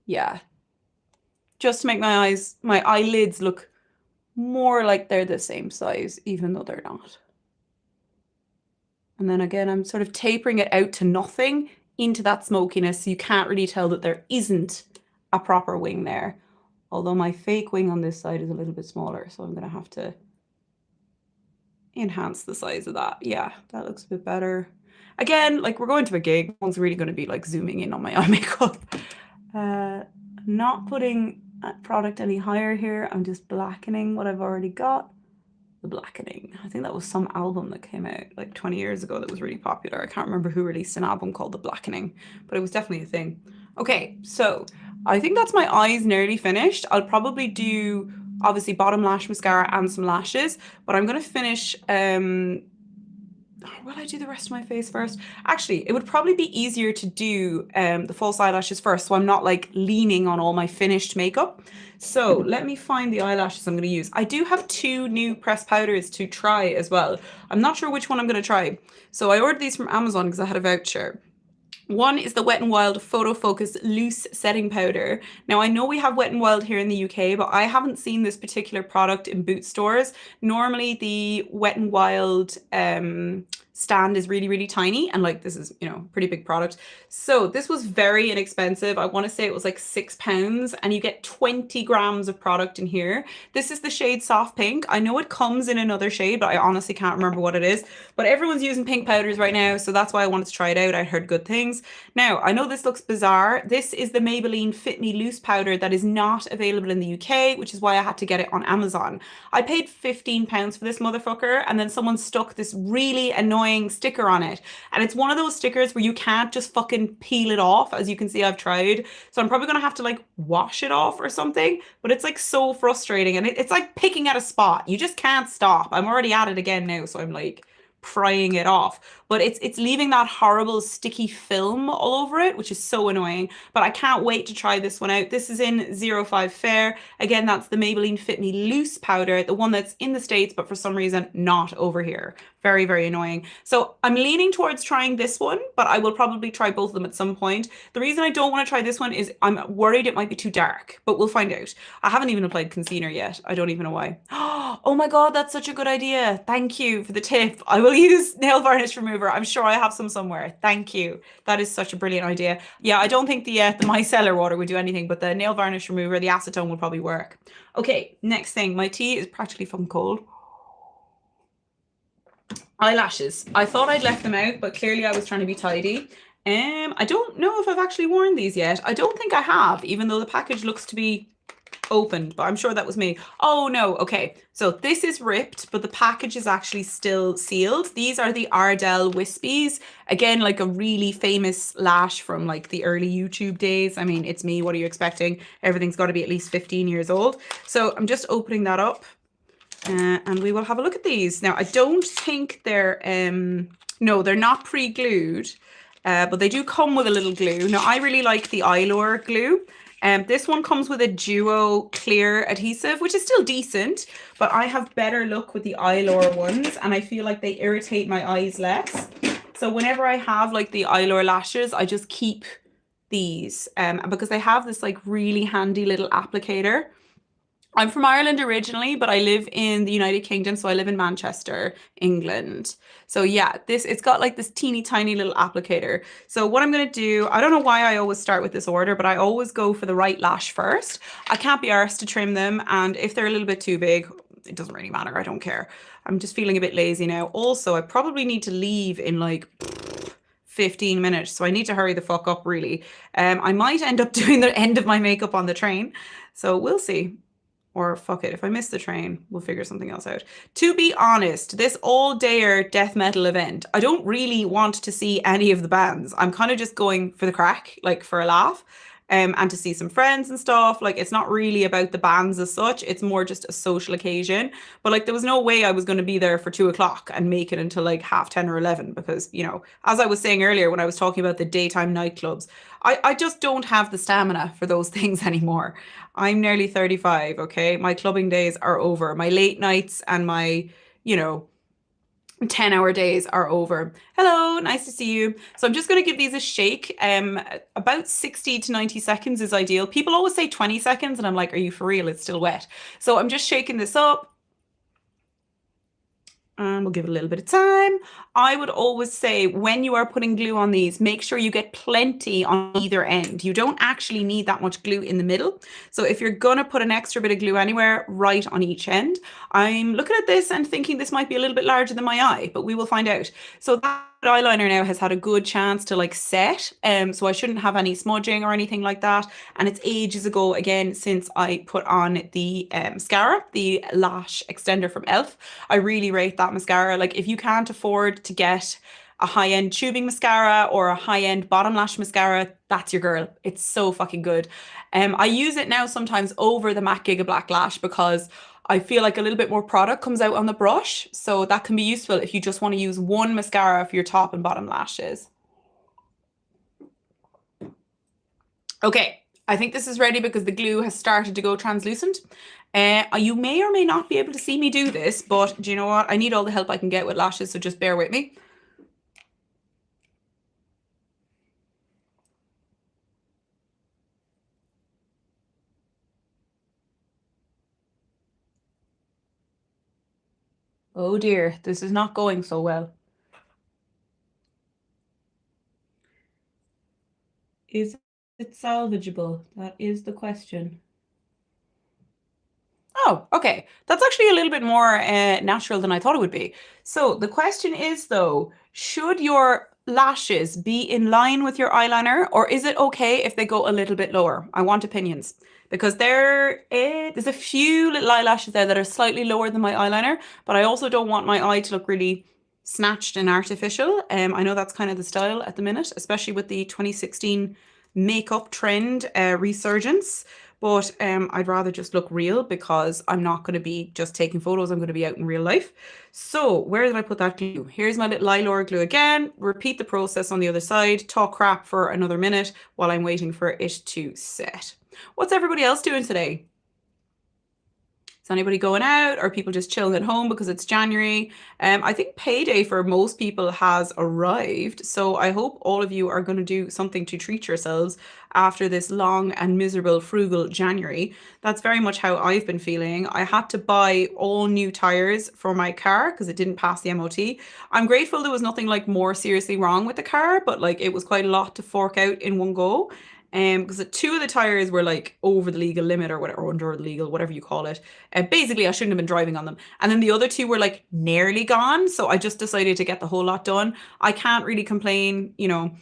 A: Yeah. Just to make my eyelids look more like they're the same size, even though they're not. And then again, I'm sort of tapering it out to nothing into that smokiness, so you can't really tell that there isn't a proper wing there. Although my fake wing on this side is a little bit smaller, so I'm going to have to enhance the size of that. Yeah, that looks a bit better. Again, like we're going to a gig. No one's really going to be like zooming in on my eye makeup. Not putting product any higher here. I'm just blackening what I've already got. The Blackening. I think that was some album that came out like 20 years ago that was really popular. I can't remember who released an album called The Blackening, but it was definitely a thing. Okay, so I think that's my eyes nearly finished. I'll probably do obviously bottom lash mascara and some lashes, but I'm going to finish will I do the rest of my face first? Actually, it would probably be easier to do the false eyelashes first, so I'm not like leaning on all my finished makeup. So let me find the eyelashes I'm going to use. I do have 2 new pressed powders to try as well. I'm not sure which one I'm going to try. So I ordered these from Amazon because I had a voucher. One is the Wet n Wild Photo Focus Loose Setting Powder. Now, I know we have Wet n Wild here in the UK, but I haven't seen this particular product in boot stores. Normally, the Wet n Wild stand is really, really tiny, and like this is, you know, pretty big product. So this was very inexpensive. I want to say it was like £6, and you get 20 grams of product in here. This is the shade Soft Pink. I know it comes in another shade, but I honestly can't remember what it is. But everyone's using pink powders right now, so that's why I wanted to try it out. I heard good things. Now, I know this looks bizarre. This is the Maybelline Fit Me Loose powder that is not available in the UK, which is why I had to get it on Amazon. I paid £15 for this motherfucker, and then someone stuck this really annoying sticker on it. And it's one of those stickers where you can't just fucking peel it off. As you can see, I've tried. So I'm probably going to have to like wash it off or something, but it's like so frustrating. And it's like picking at a spot. You just can't stop. I'm already at it again now. So I'm like prying it off, but it's leaving that horrible sticky film all over it, which is so annoying. But I can't wait to try this one out. This is in 05 Fair. Again, that's the Maybelline Fit Me Loose powder, the one that's in the States, but for some reason not over here. Very, very annoying. So I'm leaning towards trying this one, but I will probably try both of them at some point. The reason I don't want to try this one is I'm worried it might be too dark, but we'll find out. I haven't even applied concealer yet. I don't even know why. Oh my God, that's such a good idea. Thank you for the tip. I will use nail varnish remover. I'm sure I have some somewhere. Thank you. That is such a brilliant idea. Yeah, I don't think the micellar water would do anything, but the nail varnish remover, the acetone will probably work. Okay, next thing. My tea is practically fucking cold. Eyelashes. I thought I'd left them out, but clearly I was trying to be tidy. I don't know if I've actually worn these yet. I don't think I have, even though the package looks to be opened, but I'm sure that was me. Oh no, okay. So this is ripped, but the package is actually still sealed. These are the Ardell Wispies. Again, like a really famous lash from like the early YouTube days. I mean, it's me. What are you expecting? Everything's got to be at least 15 years old. So I'm just opening that up. And we will have a look at these. Now, I don't think they're, no, they're not pre-glued, but they do come with a little glue. Now, I really like the Eylure glue. This one comes with a duo clear adhesive, which is still decent, but I have better luck with the Eylure ones, and I feel like they irritate my eyes less. So whenever I have like the Eylure lashes, I just keep these, because they have this like really handy little applicator I'm from Ireland originally, but I live in the United Kingdom, so I live in Manchester, England. So yeah, this it's got like this teeny tiny little applicator. So what I'm gonna do, I don't know why I always start with this order, but I always go for the right lash first. I can't be arsed to trim them, and if they're a little bit too big, it doesn't really matter. I don't care. I'm just feeling a bit lazy now. Also, I probably need to leave in like 15 minutes, so I need to hurry the fuck up really. I might end up doing the end of my makeup on the train, so we'll see. Or fuck it, if I miss the train, we'll figure something else out. To be honest, this all-dayer death metal event, I don't really want to see any of the bands. I'm kind of just going for the crack, like for a laugh, and to see some friends and stuff. Like, it's not really about the bands as such. It's more just a social occasion. But like, there was no way I was going to be there for 2 o'clock and make it until like half 10 or 11 because, you know, as I was saying earlier when I was talking about the daytime nightclubs, I just don't have the stamina for those things anymore. I'm nearly 35, okay? My clubbing days are over. My late nights and my, you know, 10-hour days are over. Hello, nice to see you. So I'm just going to give these a shake. About 60 to 90 seconds is ideal. People always say 20 seconds, and I'm like, are you for real? It's still wet. So I'm just shaking this up. And we'll give it a little bit of time. I would always say when you are putting glue on these, make sure you get plenty on either end. You don't actually need that much glue in the middle. So if you're gonna put an extra bit of glue anywhere, right on each end. I'm looking at this and thinking this might be a little bit larger than my eye, but we will find out. So that eyeliner now has had a good chance to like set, so I shouldn't have any smudging or anything like that. And it's ages ago again since I put on the mascara, the lash extender from Elf. I really rate that mascara. Like, if you can't afford to get a high-end tubing mascara or a high-end bottom lash mascara, that's your girl. It's so fucking good. I use it now sometimes over the MAC Giga Black Lash because I feel like a little bit more product comes out on the brush. So that can be useful if you just want to use one mascara for your top and bottom lashes. Okay, I think this is ready because the glue has started to go translucent. You may or may not be able to see me do this, but do you know what? I need all the help I can get with lashes, so just bear with me. Oh dear, this is not going so well. Is it salvageable? That is the question. Oh, okay. That's actually a little bit more natural than I thought it would be. So the question is, though, should your lashes be in line with your eyeliner, or is it okay if they go a little bit lower? I want opinions because there's a few little eyelashes there that are slightly lower than my eyeliner, but I also don't want my eye to look really snatched and artificial. I know that's kind of the style at the minute, especially with the 2016 makeup trend resurgence. But I'd rather just look real because I'm not going to be just taking photos. I'm going to be out in real life. So where did I put that glue? Here's my little Lylor glue again. Repeat the process on the other side. Talk crap for another minute while I'm waiting for it to set. What's everybody else doing today? Is anybody going out? Or are people just chilling at home because it's January? I think payday for most people has arrived. So I hope all of you are going to do something to treat yourselves after this long and miserable frugal January. That's very much how I've been feeling. I had to buy all new tires for my car because it didn't pass the MOT. I'm grateful there was nothing like more seriously wrong with the car, but like it was quite a lot to fork out in one go. Because two of the tires were like over the legal limit or whatever, or under the legal, whatever you call it. Basically, I shouldn't have been driving on them. And then the other two were like nearly gone. So I just decided to get the whole lot done. I can't really complain, you know.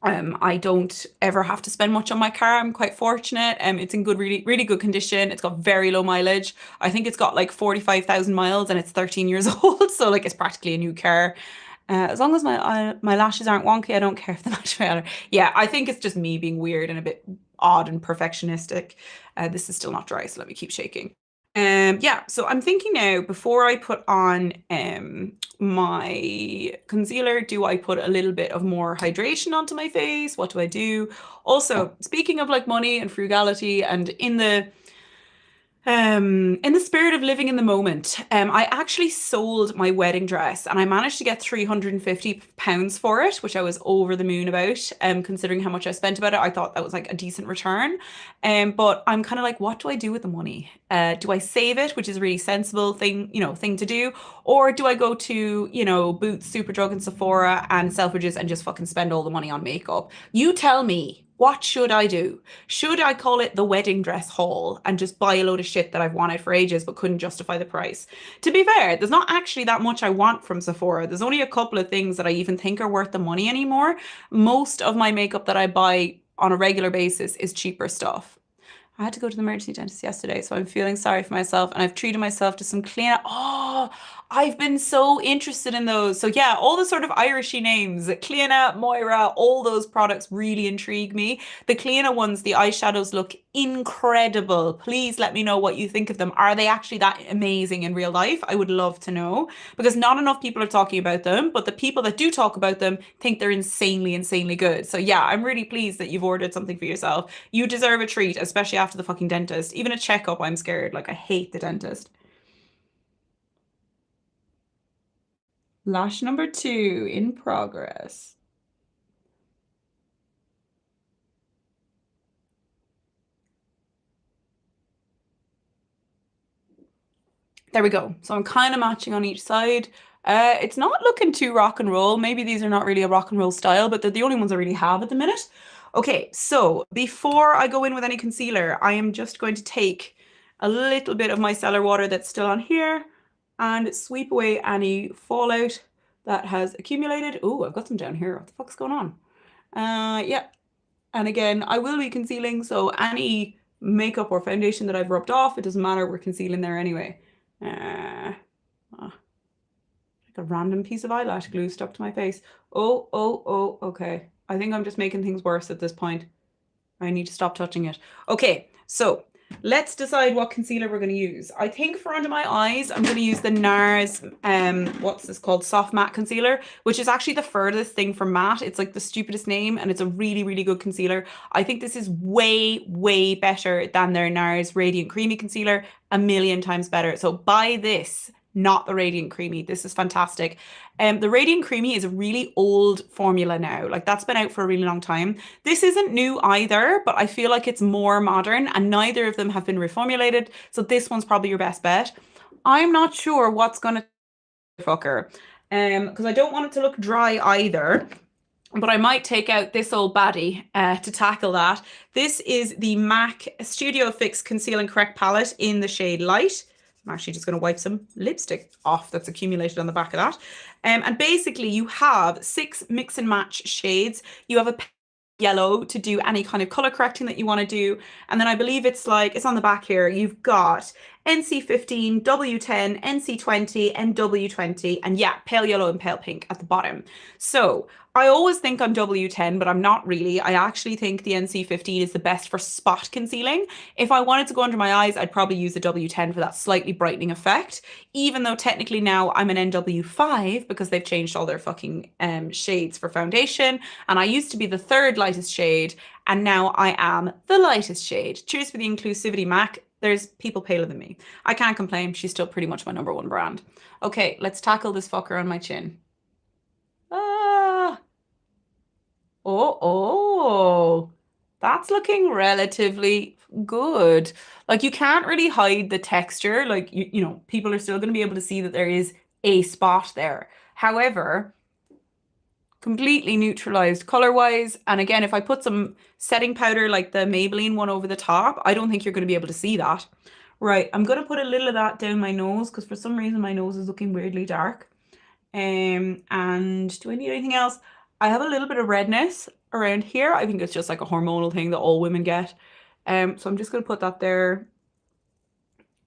A: I don't ever have to spend much on my car. I'm quite fortunate. It's in good, really, really good condition. It's got very low mileage. I think it's got like 45,000 miles and it's 13 years old. So like it's practically a new car. As long as my lashes aren't wonky, I don't care if the lash matter. Yeah, I think it's just me being weird and a bit odd and perfectionistic. This is still not dry, so let me keep shaking. Yeah, so I'm thinking now, before I put on my concealer, do I put a little bit of more hydration onto my face? What do I do? Also, speaking of like money and frugality, and in the In the spirit of living in the moment, I actually sold my wedding dress and I managed to get £350 for it, which I was over the moon about. Considering how much I spent about it, I thought that was like a decent return. But I'm kind of like, what do I do with the money? Do I save it, which is a really sensible thing to do, or do I go to, Boots, Superdrug, and Sephora and Selfridges and just fucking spend all the money on makeup? You tell me. What should I do? Should I call it the wedding dress haul and just buy a load of shit that I've wanted for ages but couldn't justify the price? To be fair, there's not actually that much I want from Sephora. There's only a couple of things that I even think are worth the money anymore. Most of my makeup that I buy on a regular basis is cheaper stuff. I had to go to the emergency dentist yesterday, so I'm feeling sorry for myself and I've treated myself to some clean. Oh, I've been so interested in those. So yeah, all the sort of Irishy names, Cliona, Moira, all those products really intrigue me. The Cliona ones, the eyeshadows look incredible. Please let me know what you think of them. Are they actually that amazing in real life? I would love to know because not enough people are talking about them, but the people that do talk about them think they're insanely, insanely good. So yeah, I'm really pleased that you've ordered something for yourself. You deserve a treat, especially after the fucking dentist. Even a checkup, I'm scared. Like, I hate the dentist. Lash number 2 in progress. There we go. So I'm kind of matching on each side. It's not looking too rock and roll. Maybe these are not really a rock and roll style, but they're the only ones I really have at the minute. Okay, so before I go in with any concealer, I am just going to take a little bit of my cellar water that's still on here and sweep away any fallout that has accumulated. Oh, I've got some down here. What the fuck's going on? Yeah. And again, I will be concealing, so any makeup or foundation that I've rubbed off, it doesn't matter, we're concealing there anyway. Like a random piece of eyelash glue stuck to my face. Oh, okay. I think I'm just making things worse at this point. I need to stop touching it. Okay, so let's decide what concealer we're going to use. I think for under my eyes, I'm going to use the NARS, what's this called? Soft Matte Concealer, which is actually the furthest thing from matte. It's like the stupidest name, and it's a really, really good concealer. I think this is way, way better than their NARS Radiant Creamy Concealer, a million times better. So buy this, not the Radiant Creamy. This is fantastic. The Radiant Creamy is a really old formula now. Like, that's been out for a really long time. This isn't new either, but I feel like it's more modern and neither of them have been reformulated. So this one's probably your best bet. I'm not sure what's going to fucker because I don't want it to look dry either. But I might take out this old baddie to tackle that. This is the MAC Studio Fix Conceal and Correct palette in the shade Light. I'm actually just going to wipe some lipstick off that's accumulated on the back of that. And basically you have 6 mix and match shades. You have a yellow to do any kind of color correcting that you want to do. And then I believe it's on the back here. You've got NC15, W10, NC20, and W20. And yeah, pale yellow and pale pink at the bottom. So I always think I'm W10, but I'm not really. I actually think the NC15 is the best for spot concealing. If I wanted to go under my eyes, I'd probably use the W10 for that slightly brightening effect, even though technically now I'm an NW5 because they've changed all their fucking shades for foundation. And I used to be the third lightest shade, and now I am the lightest shade. Cheers for the inclusivity, MAC. There's people paler than me. I can't complain. She's still pretty much my #1 brand. Okay, let's tackle this fucker on my chin. Ah. Oh, that's looking relatively good. Like, you can't really hide the texture. Like, people are still going to be able to see that there is a spot there. However, completely neutralized color-wise. And again, if I put some setting powder like the Maybelline one over the top, I don't think you're going to be able to see that. Right, I'm going to put a little of that down my nose because for some reason my nose is looking weirdly dark. And do I need anything else? I have a little bit of redness around here. I think it's just like a hormonal thing that all women get. So I'm just going to put that there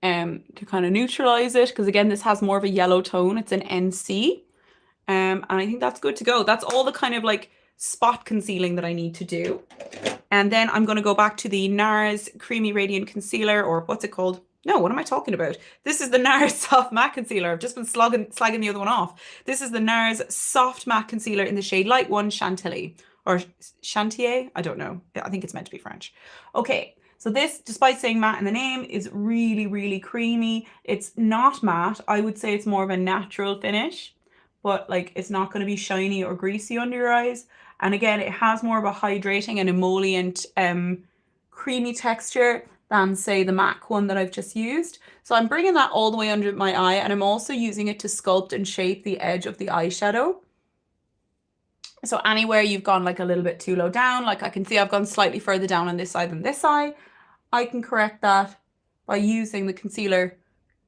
A: to kind of neutralize it because again, this has more of a yellow tone. It's an NC. And I think that's good to go. That's all the kind of like spot concealing that I need to do. And then I'm going to go back to the NARS Creamy Radiant Concealer, or what's it called? No, what am I talking about? This is the NARS Soft Matte Concealer. I've just been slagging the other one off. This is the NARS Soft Matte Concealer in the shade Light 1 Chantilly. Or Chantier? I don't know. I think it's meant to be French. Okay, So this, despite saying matte in the name, is really, really creamy. It's not matte. I would say it's more of a natural finish, but like it's not going to be shiny or greasy under your eyes. And again, it has more of a hydrating and emollient creamy texture than say the MAC one that I've just used. So I'm bringing that all the way under my eye, and I'm also using it to sculpt and shape the edge of the eyeshadow. So anywhere you've gone like a little bit too low down, like I can see I've gone slightly further down on this side than this eye, I can correct that by using the concealer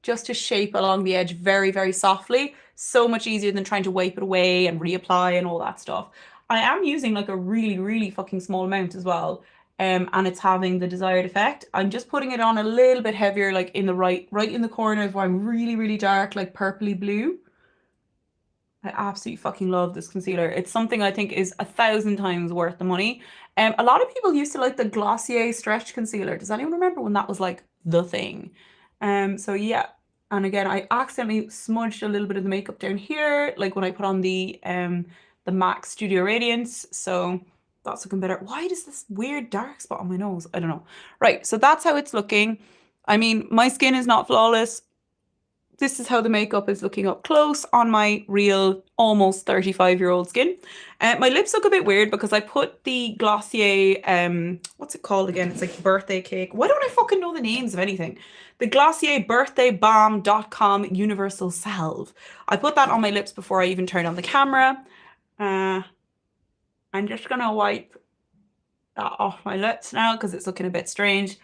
A: just to shape along the edge very, very softly. So much easier than trying to wipe it away and reapply and all that stuff. I am using like a really, really fucking small amount as well. And it's having the desired effect. I'm just putting it on a little bit heavier, like in the right in the corners where I'm really, really dark, like purpley blue. I absolutely fucking love this concealer. It's something I think is 1,000 times worth the money. A lot of people used to like the Glossier stretch concealer. Does anyone remember when that was like the thing? So yeah. And again, I accidentally smudged a little bit of the makeup down here, like when I put on the MAC Studio Radiance. So that's looking better. Why does this weird dark spot on my nose? I don't know. Right, so that's how it's looking. I mean, my skin is not flawless. This is how the makeup is looking up close on my real almost 35-year-old skin. My lips look a bit weird because I put the Glossier, what's it called again? It's like birthday cake. Why don't I fucking know the names of anything? The Glossier birthdaybalm.com universal salve. I put that on my lips before I even turned on the camera. I'm just gonna wipe that off my lips now because it's looking a bit strange.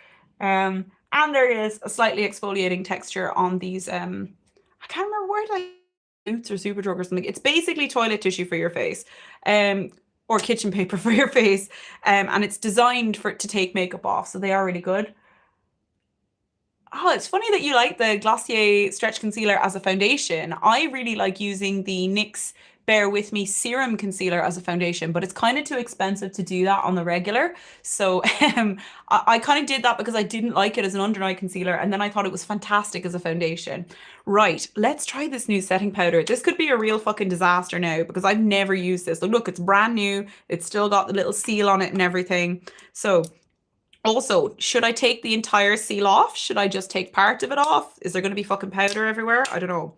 A: And there is a slightly exfoliating texture on these, I can't remember where did I Boots or Superdrug or something. It's basically toilet tissue for your face, or kitchen paper for your face, and it's designed to take makeup off, so they are really good. Oh, it's funny that you like the Glossier Stretch Concealer as a foundation. I really like using the NYX Bear With Me Serum Concealer as a foundation, but it's kind of too expensive to do that on the regular. So I kind of did that because I didn't like it as an under eye concealer, and then I thought it was fantastic as a foundation. Right, let's try this new setting powder. This could be a real fucking disaster now because I've never used this. Look, it's brand new. It's still got the little seal on it and everything. So also, should I take the entire seal off? Should I just take part of it off? Is there going to be fucking powder everywhere? I don't know.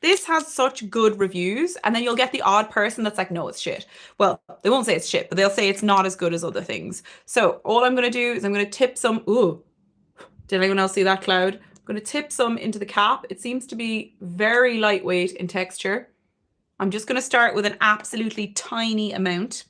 A: This has such good reviews, and then you'll get the odd person that's like, no, it's shit. Well, they won't say it's shit, but they'll say it's not as good as other things. So all I'm going to do is I'm going to tip some. Ooh, did anyone else see that cloud? I'm going to tip some into the cap. It seems to be very lightweight in texture. I'm just going to start with an absolutely tiny amount.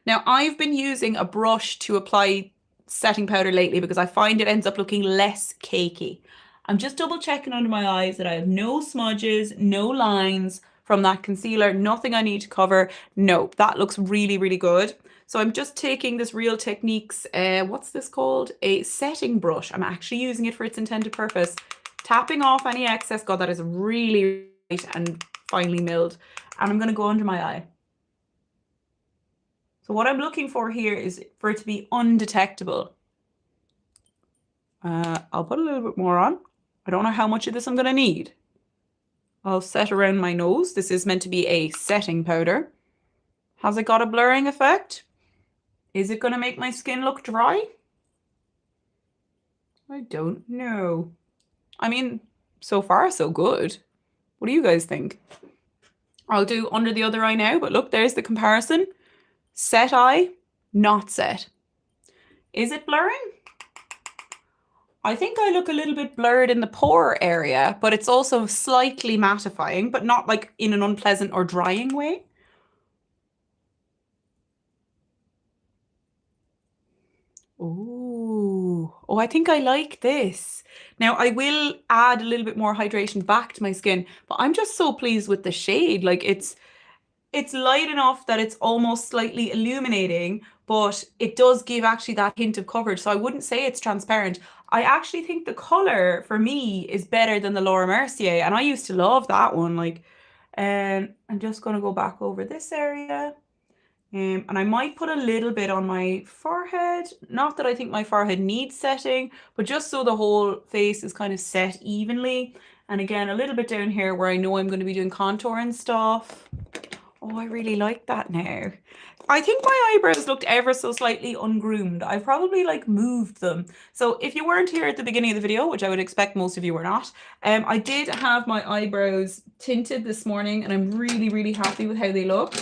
A: Now, I've been using a brush to apply setting powder lately because I find it ends up looking less cakey. I'm just double checking under my eyes that I have no smudges, no lines from that concealer, nothing I need to cover. No, that looks really, really good. So I'm just taking this Real Techniques, what's this called? A setting brush. I'm actually using it for its intended purpose. Tapping off any excess. God, that is really light and finely milled. And I'm going to go under my eye. So what I'm looking for here is for it to be undetectable. I'll put a little bit more on. I don't know how much of this I'm going to need. I'll set around my nose. This is meant to be a setting powder. Has it got a blurring effect? Is it going to make my skin look dry? I don't know. I mean, so far so good. What do you guys think? I'll do under the other eye now, but look, there's the comparison. Set eye, not set. Is it blurring? I think I look a little bit blurred in the pore area, but it's also slightly mattifying, but not like in an unpleasant or drying way. Oh, I think I like this. Now I will add a little bit more hydration back to my skin, but I'm just so pleased with the shade. Like it's light enough that it's almost slightly illuminating, but it does give actually that hint of coverage. So I wouldn't say it's transparent. I actually think the color for me is better than the Laura Mercier, and I used to love that one. Like, I'm just gonna go back over this area. And I might put a little bit on my forehead. Not that I think my forehead needs setting, but just so the whole face is kind of set evenly. And again, a little bit down here where I know I'm going to be doing contour and stuff. Oh, I really like that now. I think my eyebrows looked ever so slightly ungroomed. I probably like moved them. So if you weren't here at the beginning of the video, which I would expect most of you were not, I did have my eyebrows tinted this morning and I'm really, really happy with how they look.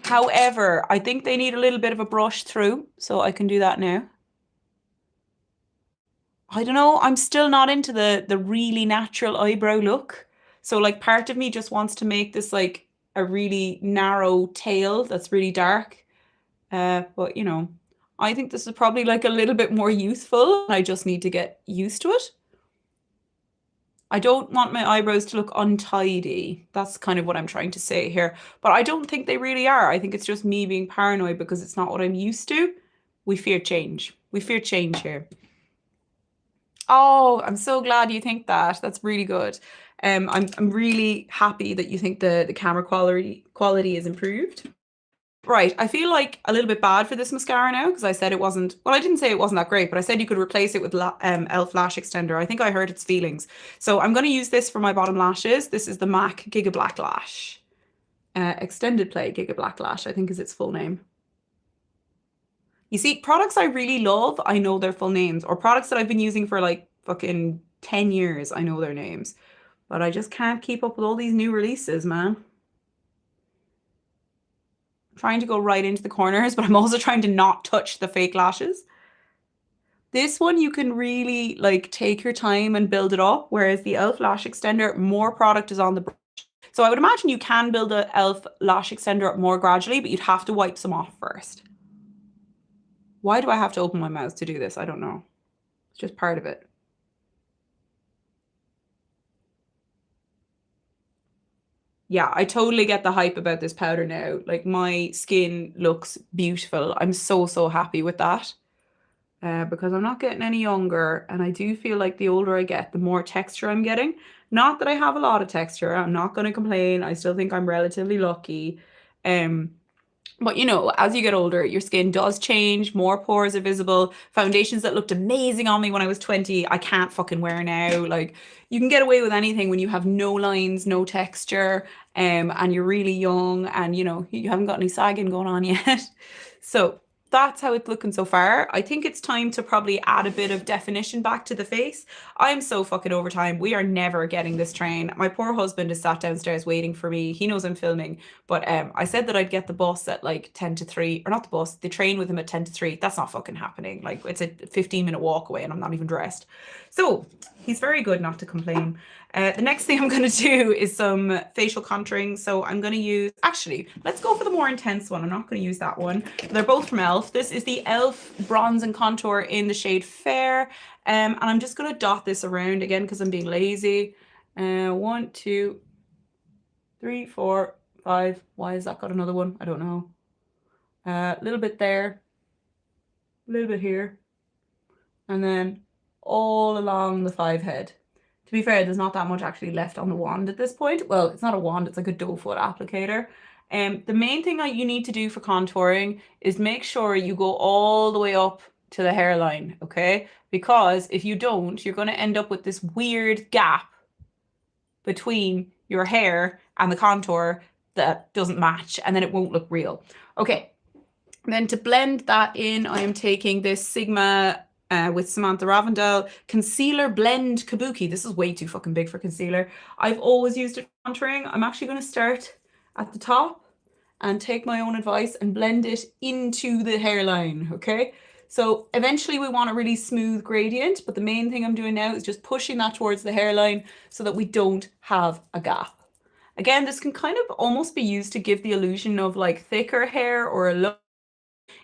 A: However, I think they need a little bit of a brush through, so I can do that now. I don't know, I'm still not into the really natural eyebrow look. So like part of me just wants to make this like a really narrow tail that's really dark. But you know, I think this is probably like a little bit more youthful. I just need to get used to it. I don't want my eyebrows to look untidy. That's kind of what I'm trying to say here. But I don't think they really are. I think it's just me being paranoid because it's not what I'm used to. We fear change. We fear change here. Oh, I'm so glad you think that. That's really good. I'm really happy that you think the camera quality is improved. Right, I feel like a little bit bad for this mascara now because I said it wasn't, well, I didn't say it wasn't that great, but I said you could replace it with e.l.f. Lash Extender. I think I hurt its feelings. So I'm going to use this for my bottom lashes. This is the MAC Giga Black Lash. Extended Play Giga Black Lash, I think is its full name. You see, products I really love, I know their full names, or products that I've been using for like fucking 10 years, I know their names. But I just can't keep up with all these new releases, man. Trying to go right into the corners, but I'm also trying to not touch the fake lashes. This one you can really like take your time and build it up, whereas the e.l.f. Lash Extender, more product is on the brush. So I would imagine you can build a e.l.f. Lash Extender up more gradually, but you'd have to wipe some off first. Why do I have to open my mouth to do this? I don't know. It's just part of it. Yeah, I totally get the hype about this powder now. Like my skin looks beautiful. I'm so, so happy with that. Because I'm not getting any younger, and I do feel like the older I get, the more texture I'm getting. Not that I have a lot of texture, I'm not going to complain. I still think I'm relatively lucky. Um, but you know, as you get older, your skin does change, more pores are visible. Foundations that looked amazing on me when I was 20, I can't fucking wear now. Like you can get away with anything when you have no lines, no texture, and you're really young and you know, you haven't got any sagging going on yet. So that's how it's looking so far. I think it's time to probably add a bit of definition back to the face. I'm so fucking over time. We are never getting this train. My poor husband is sat downstairs waiting for me. He knows I'm filming, but I said that I'd get the bus at like 10 to 3, or not the bus, the train with him at 10 to 3. That's not fucking happening. Like it's a 15-minute walk away and I'm not even dressed. So he's very good not to complain. The next thing I'm going to do is some facial contouring. So I'm going to use, actually, let's go for the more intense one. I'm not going to use that one. They're both from e.l.f. This is the e.l.f. Bronze and Contour in the shade Fair. And I'm just going to dot this around again because I'm being lazy. 1, 2, 3, 4, 5. Why has that got another one? I don't know. A little bit there. A little bit here. And then all along the 5 head. To be fair, there's not that much actually left on the wand at this point. Well, it's not a wand, it's like a doe foot applicator. The main thing that you need to do for contouring is make sure you go all the way up to the hairline, okay? Because if you don't, you're going to end up with this weird gap between your hair and the contour that doesn't match, and then it won't look real. Okay, then to blend that in, I am taking this Sigma with Samantha Ravendale Concealer Blend Kabuki. This is way too fucking big for concealer. I've always used it for contouring. I'm actually going to start at the top and take my own advice and blend it into the hairline, okay? So eventually we want a really smooth gradient, but the main thing I'm doing now is just pushing that towards the hairline so that we don't have a gap. Again, this can kind of almost be used to give the illusion of like thicker hair or a low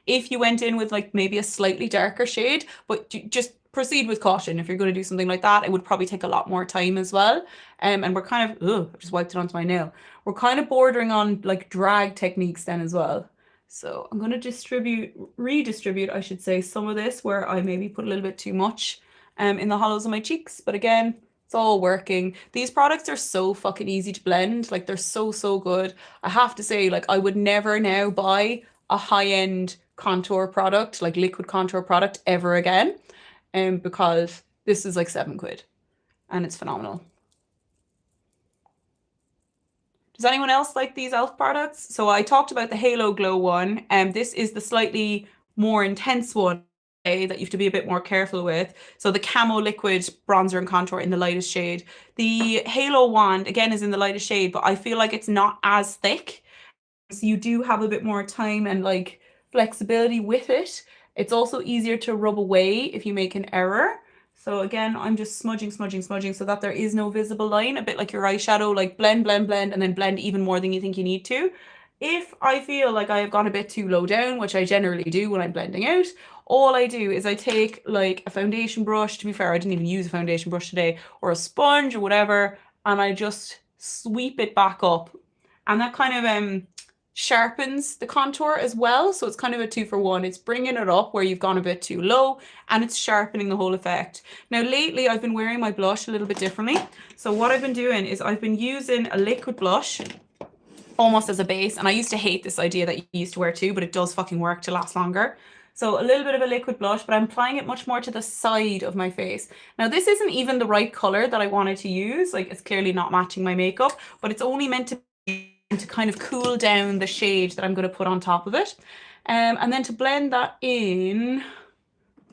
A: if you went in with like maybe a slightly darker shade, but just proceed with caution. If you're going to do something like that, it would probably take a lot more time as well. And we're kind of, ugh, I just wiped it onto my nail. We're kind of bordering on like drag techniques then as well. So I'm going to redistribute, I should say, some of this where I maybe put a little bit too much in the hollows of my cheeks. But again, it's all working. These products are so fucking easy to blend. Like they're so, so good. I have to say, like I would never now buy a high-end contour product, like liquid contour product ever again. Because this is like £7 and it's phenomenal. Does anyone else like these e.l.f. products? So I talked about the Halo Glow one, and this is the slightly more intense one that you have to be a bit more careful with. So the Camo Liquid Bronzer and Contour in the lightest shade. The Halo Wand, again, is in the lightest shade, but I feel like it's not as thick. So you do have a bit more time and like flexibility with it. It's also easier to rub away if you make an error. So again, I'm just smudging so that there is no visible line, a bit like your eyeshadow, like blend, blend, blend, and then blend even more than you think you need to. If I feel like I have gone a bit too low down, which I generally do when I'm blending out, all I do is I take like a foundation brush. To be fair, I didn't even use a foundation brush today, or a sponge or whatever, and I just sweep it back up. And that kind of sharpens the contour as well. So it's kind of a 2-for-1. It's bringing it up where you've gone a bit too low, and it's sharpening the whole effect. Now, lately I've been wearing my blush a little bit differently. So what I've been doing is I've been using a liquid blush almost as a base. And I used to hate this idea that you used to wear too, but it does fucking work to last longer. So a little bit of a liquid blush, but I'm applying it much more to the side of my face. Now, this isn't even the right color that I wanted to use. Like, it's clearly not matching my makeup, but it's only meant to be to kind of cool down the shade that I'm going to put on top of it. And then to blend that in,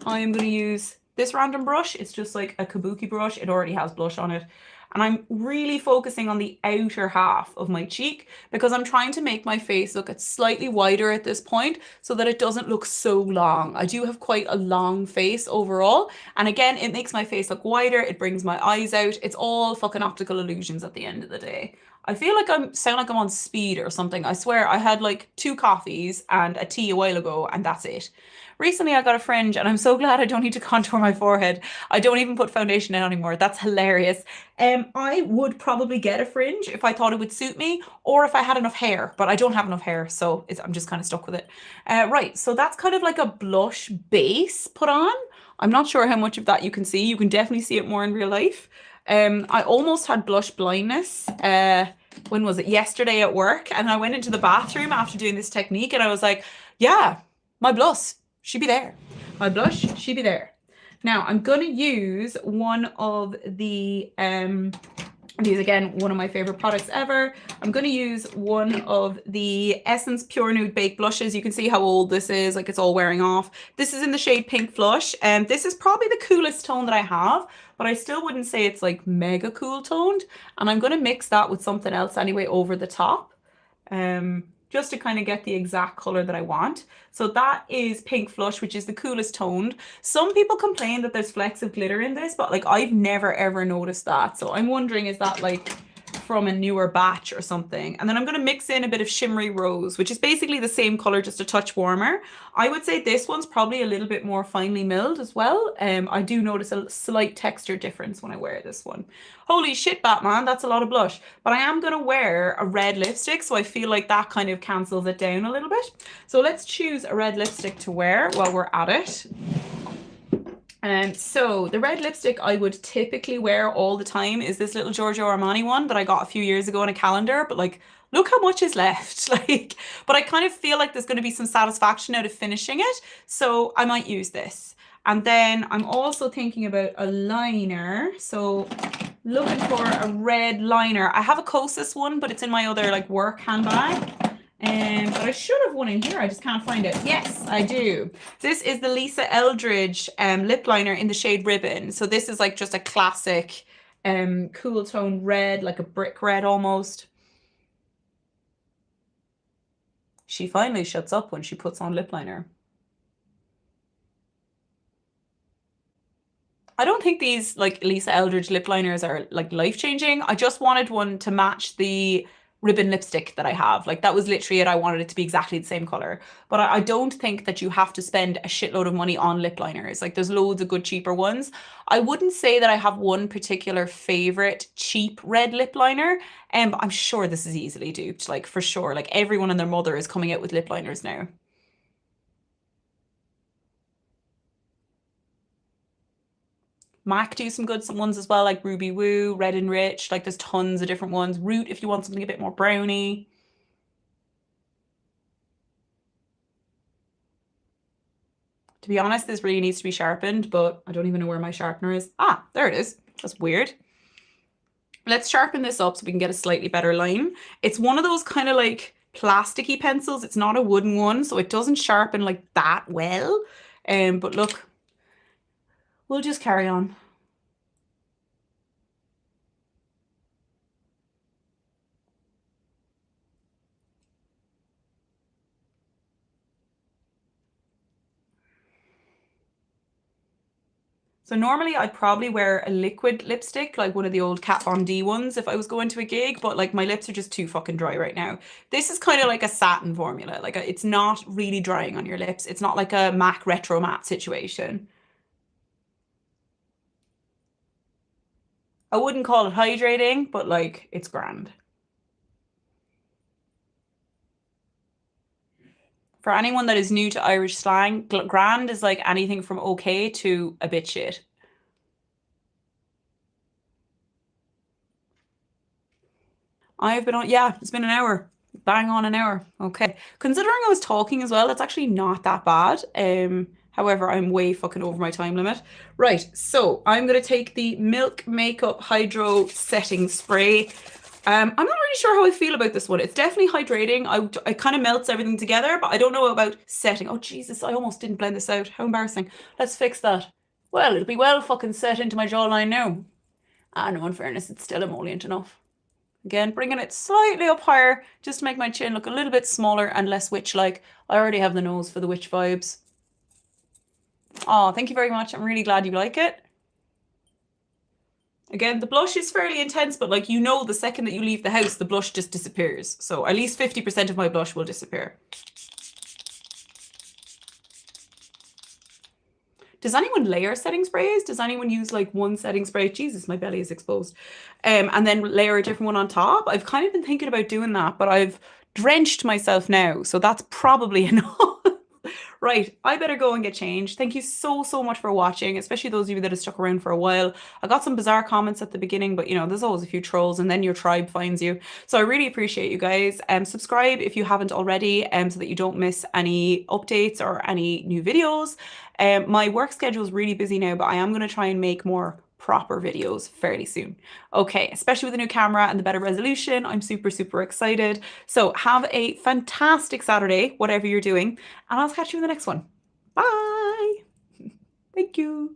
A: I'm going to use this random brush. It's just like a kabuki brush. It already has blush on it. And I'm really focusing on the outer half of my cheek because I'm trying to make my face look slightly wider at this point so that it doesn't look so long. I do have quite a long face overall. And again, it makes my face look wider. It brings my eyes out. It's all fucking optical illusions at the end of the day. I feel like I sound like I'm on speed or something. I swear I had like 2 coffees and a tea a while ago, and that's it. Recently I got a fringe, and I'm so glad I don't need to contour my forehead. I don't even put foundation in anymore. That's hilarious. I would probably get a fringe if I thought it would suit me, or if I had enough hair, but I don't have enough hair, so I'm just kind of stuck with it. Right, so that's kind of like a blush base put on. I'm not sure how much of that you can see. You can definitely see it more in real life. I almost had blush blindness. When was it? Yesterday at work, and I went into the bathroom after doing this technique, and I was like, yeah, my blush, she be there. My blush, she be there. Now I'm going to use one of the, these again, one of my favorite products ever. I'm going to use one of the Essence Pure Nude Baked Blushes. You can see how old this is, like it's all wearing off. This is in the shade Pink Flush, and this is probably the coolest tone that I have, but I still wouldn't say it's like mega cool toned. And I'm going to mix that with something else anyway over the top. Just to kind of get the exact color that I want. So that is Pink Flush, which is the coolest toned. Some people complain that there's flecks of glitter in this, but like I've never ever noticed that. So I'm wondering, is that like from a newer batch or something? And then I'm going to mix in a bit of Shimmery Rose, which is basically the same color, just a touch warmer. I would say this one's probably a little bit more finely milled as well. I do notice a slight texture difference when I wear this one. Holy shit, Batman, that's a lot of blush. But I am going to wear a red lipstick, so I feel like that kind of cancels it down a little bit. So let's choose a red lipstick to wear while we're at it. So the red lipstick I would typically wear all the time is this little Giorgio Armani one that I got a few years ago in a calendar, but like, look how much is left. Like, but I kind of feel like there's going to be some satisfaction out of finishing it, so I might use this. And then I'm also thinking about a liner, so looking for a red liner. I have a Kosas one, but it's in my other like work handbag. But I should have one in here. I just can't find it. Yes, I do. This is the Lisa Eldridge lip liner in the shade Ribbon. So this is like just a classic cool tone red, like a brick red almost. She finally shuts up when she puts on lip liner. I don't think these like Lisa Eldridge lip liners are like life-changing. I just wanted one to match the Ribbon lipstick that I have. Like that was literally it. I wanted it to be exactly the same color. But I don't think that you have to spend a shitload of money on lip liners. Like there's loads of good cheaper ones. I wouldn't say that I have one particular favorite cheap red lip liner. But I'm sure this is easily duped. Like for sure. Like everyone and their mother is coming out with lip liners now. MAC do some good ones as well, like Ruby Woo, Red and Rich. Like there's tons of different ones. Root if you want something a bit more browny. To be honest, this really needs to be sharpened, but I don't even know where my sharpener is. Ah, there it is. That's weird. Let's sharpen this up so we can get a slightly better line. It's one of those kind of like plasticky pencils. It's not a wooden one, so it doesn't sharpen like that well. But look, we'll just carry on. So normally I'd probably wear a liquid lipstick, like one of the old Kat Von D ones if I was going to a gig, but like my lips are just too fucking dry right now. This is kind of like a satin formula. Like it's not really drying on your lips. It's not like a MAC Retro Matte situation. I wouldn't call it hydrating, but like it's grand. For anyone that is new to Irish slang, grand is like anything from okay to a bit shit. I've been on, yeah, it's been an hour. Bang on an hour. Okay. Considering I was talking as well, that's actually not that bad. However, I'm way fucking over my time limit. Right, so I'm gonna take the Milk Makeup Hydro Setting Spray. I'm not really sure how I feel about this one. It's definitely hydrating. It kind of melts everything together, but I don't know about setting. Oh Jesus, I almost didn't blend this out. How embarrassing. Let's fix that. Well, it'll be well fucking set into my jawline now. Ah, no, in fairness, it's still emollient enough. Again, bringing it slightly up higher just to make my chin look a little bit smaller and less witch-like. I already have the nose for the witch vibes. Oh, thank you very much. I'm really glad you like it. Again, the blush is fairly intense, but like you know, the second that you leave the house, the blush just disappears. So at least 50% of my blush will disappear. Does anyone layer setting sprays? Does anyone use like one setting spray? Jesus, my belly is exposed. And then layer a different one on top? I've kind of been thinking about doing that, but I've drenched myself now. So that's probably enough. Right, I better go and get changed. Thank you so, so much for watching, especially those of you that have stuck around for a while. I got some bizarre comments at the beginning, but you know, there's always a few trolls and then your tribe finds you. So I really appreciate you guys. Subscribe if you haven't already, so that you don't miss any updates or any new videos. My work schedule is really busy now, but I am going to try and make more proper videos fairly soon. Okay, especially with the new camera and the better resolution. I'm super, super excited. So have a fantastic Saturday, whatever you're doing, and I'll catch you in the next one. Bye. Thank you.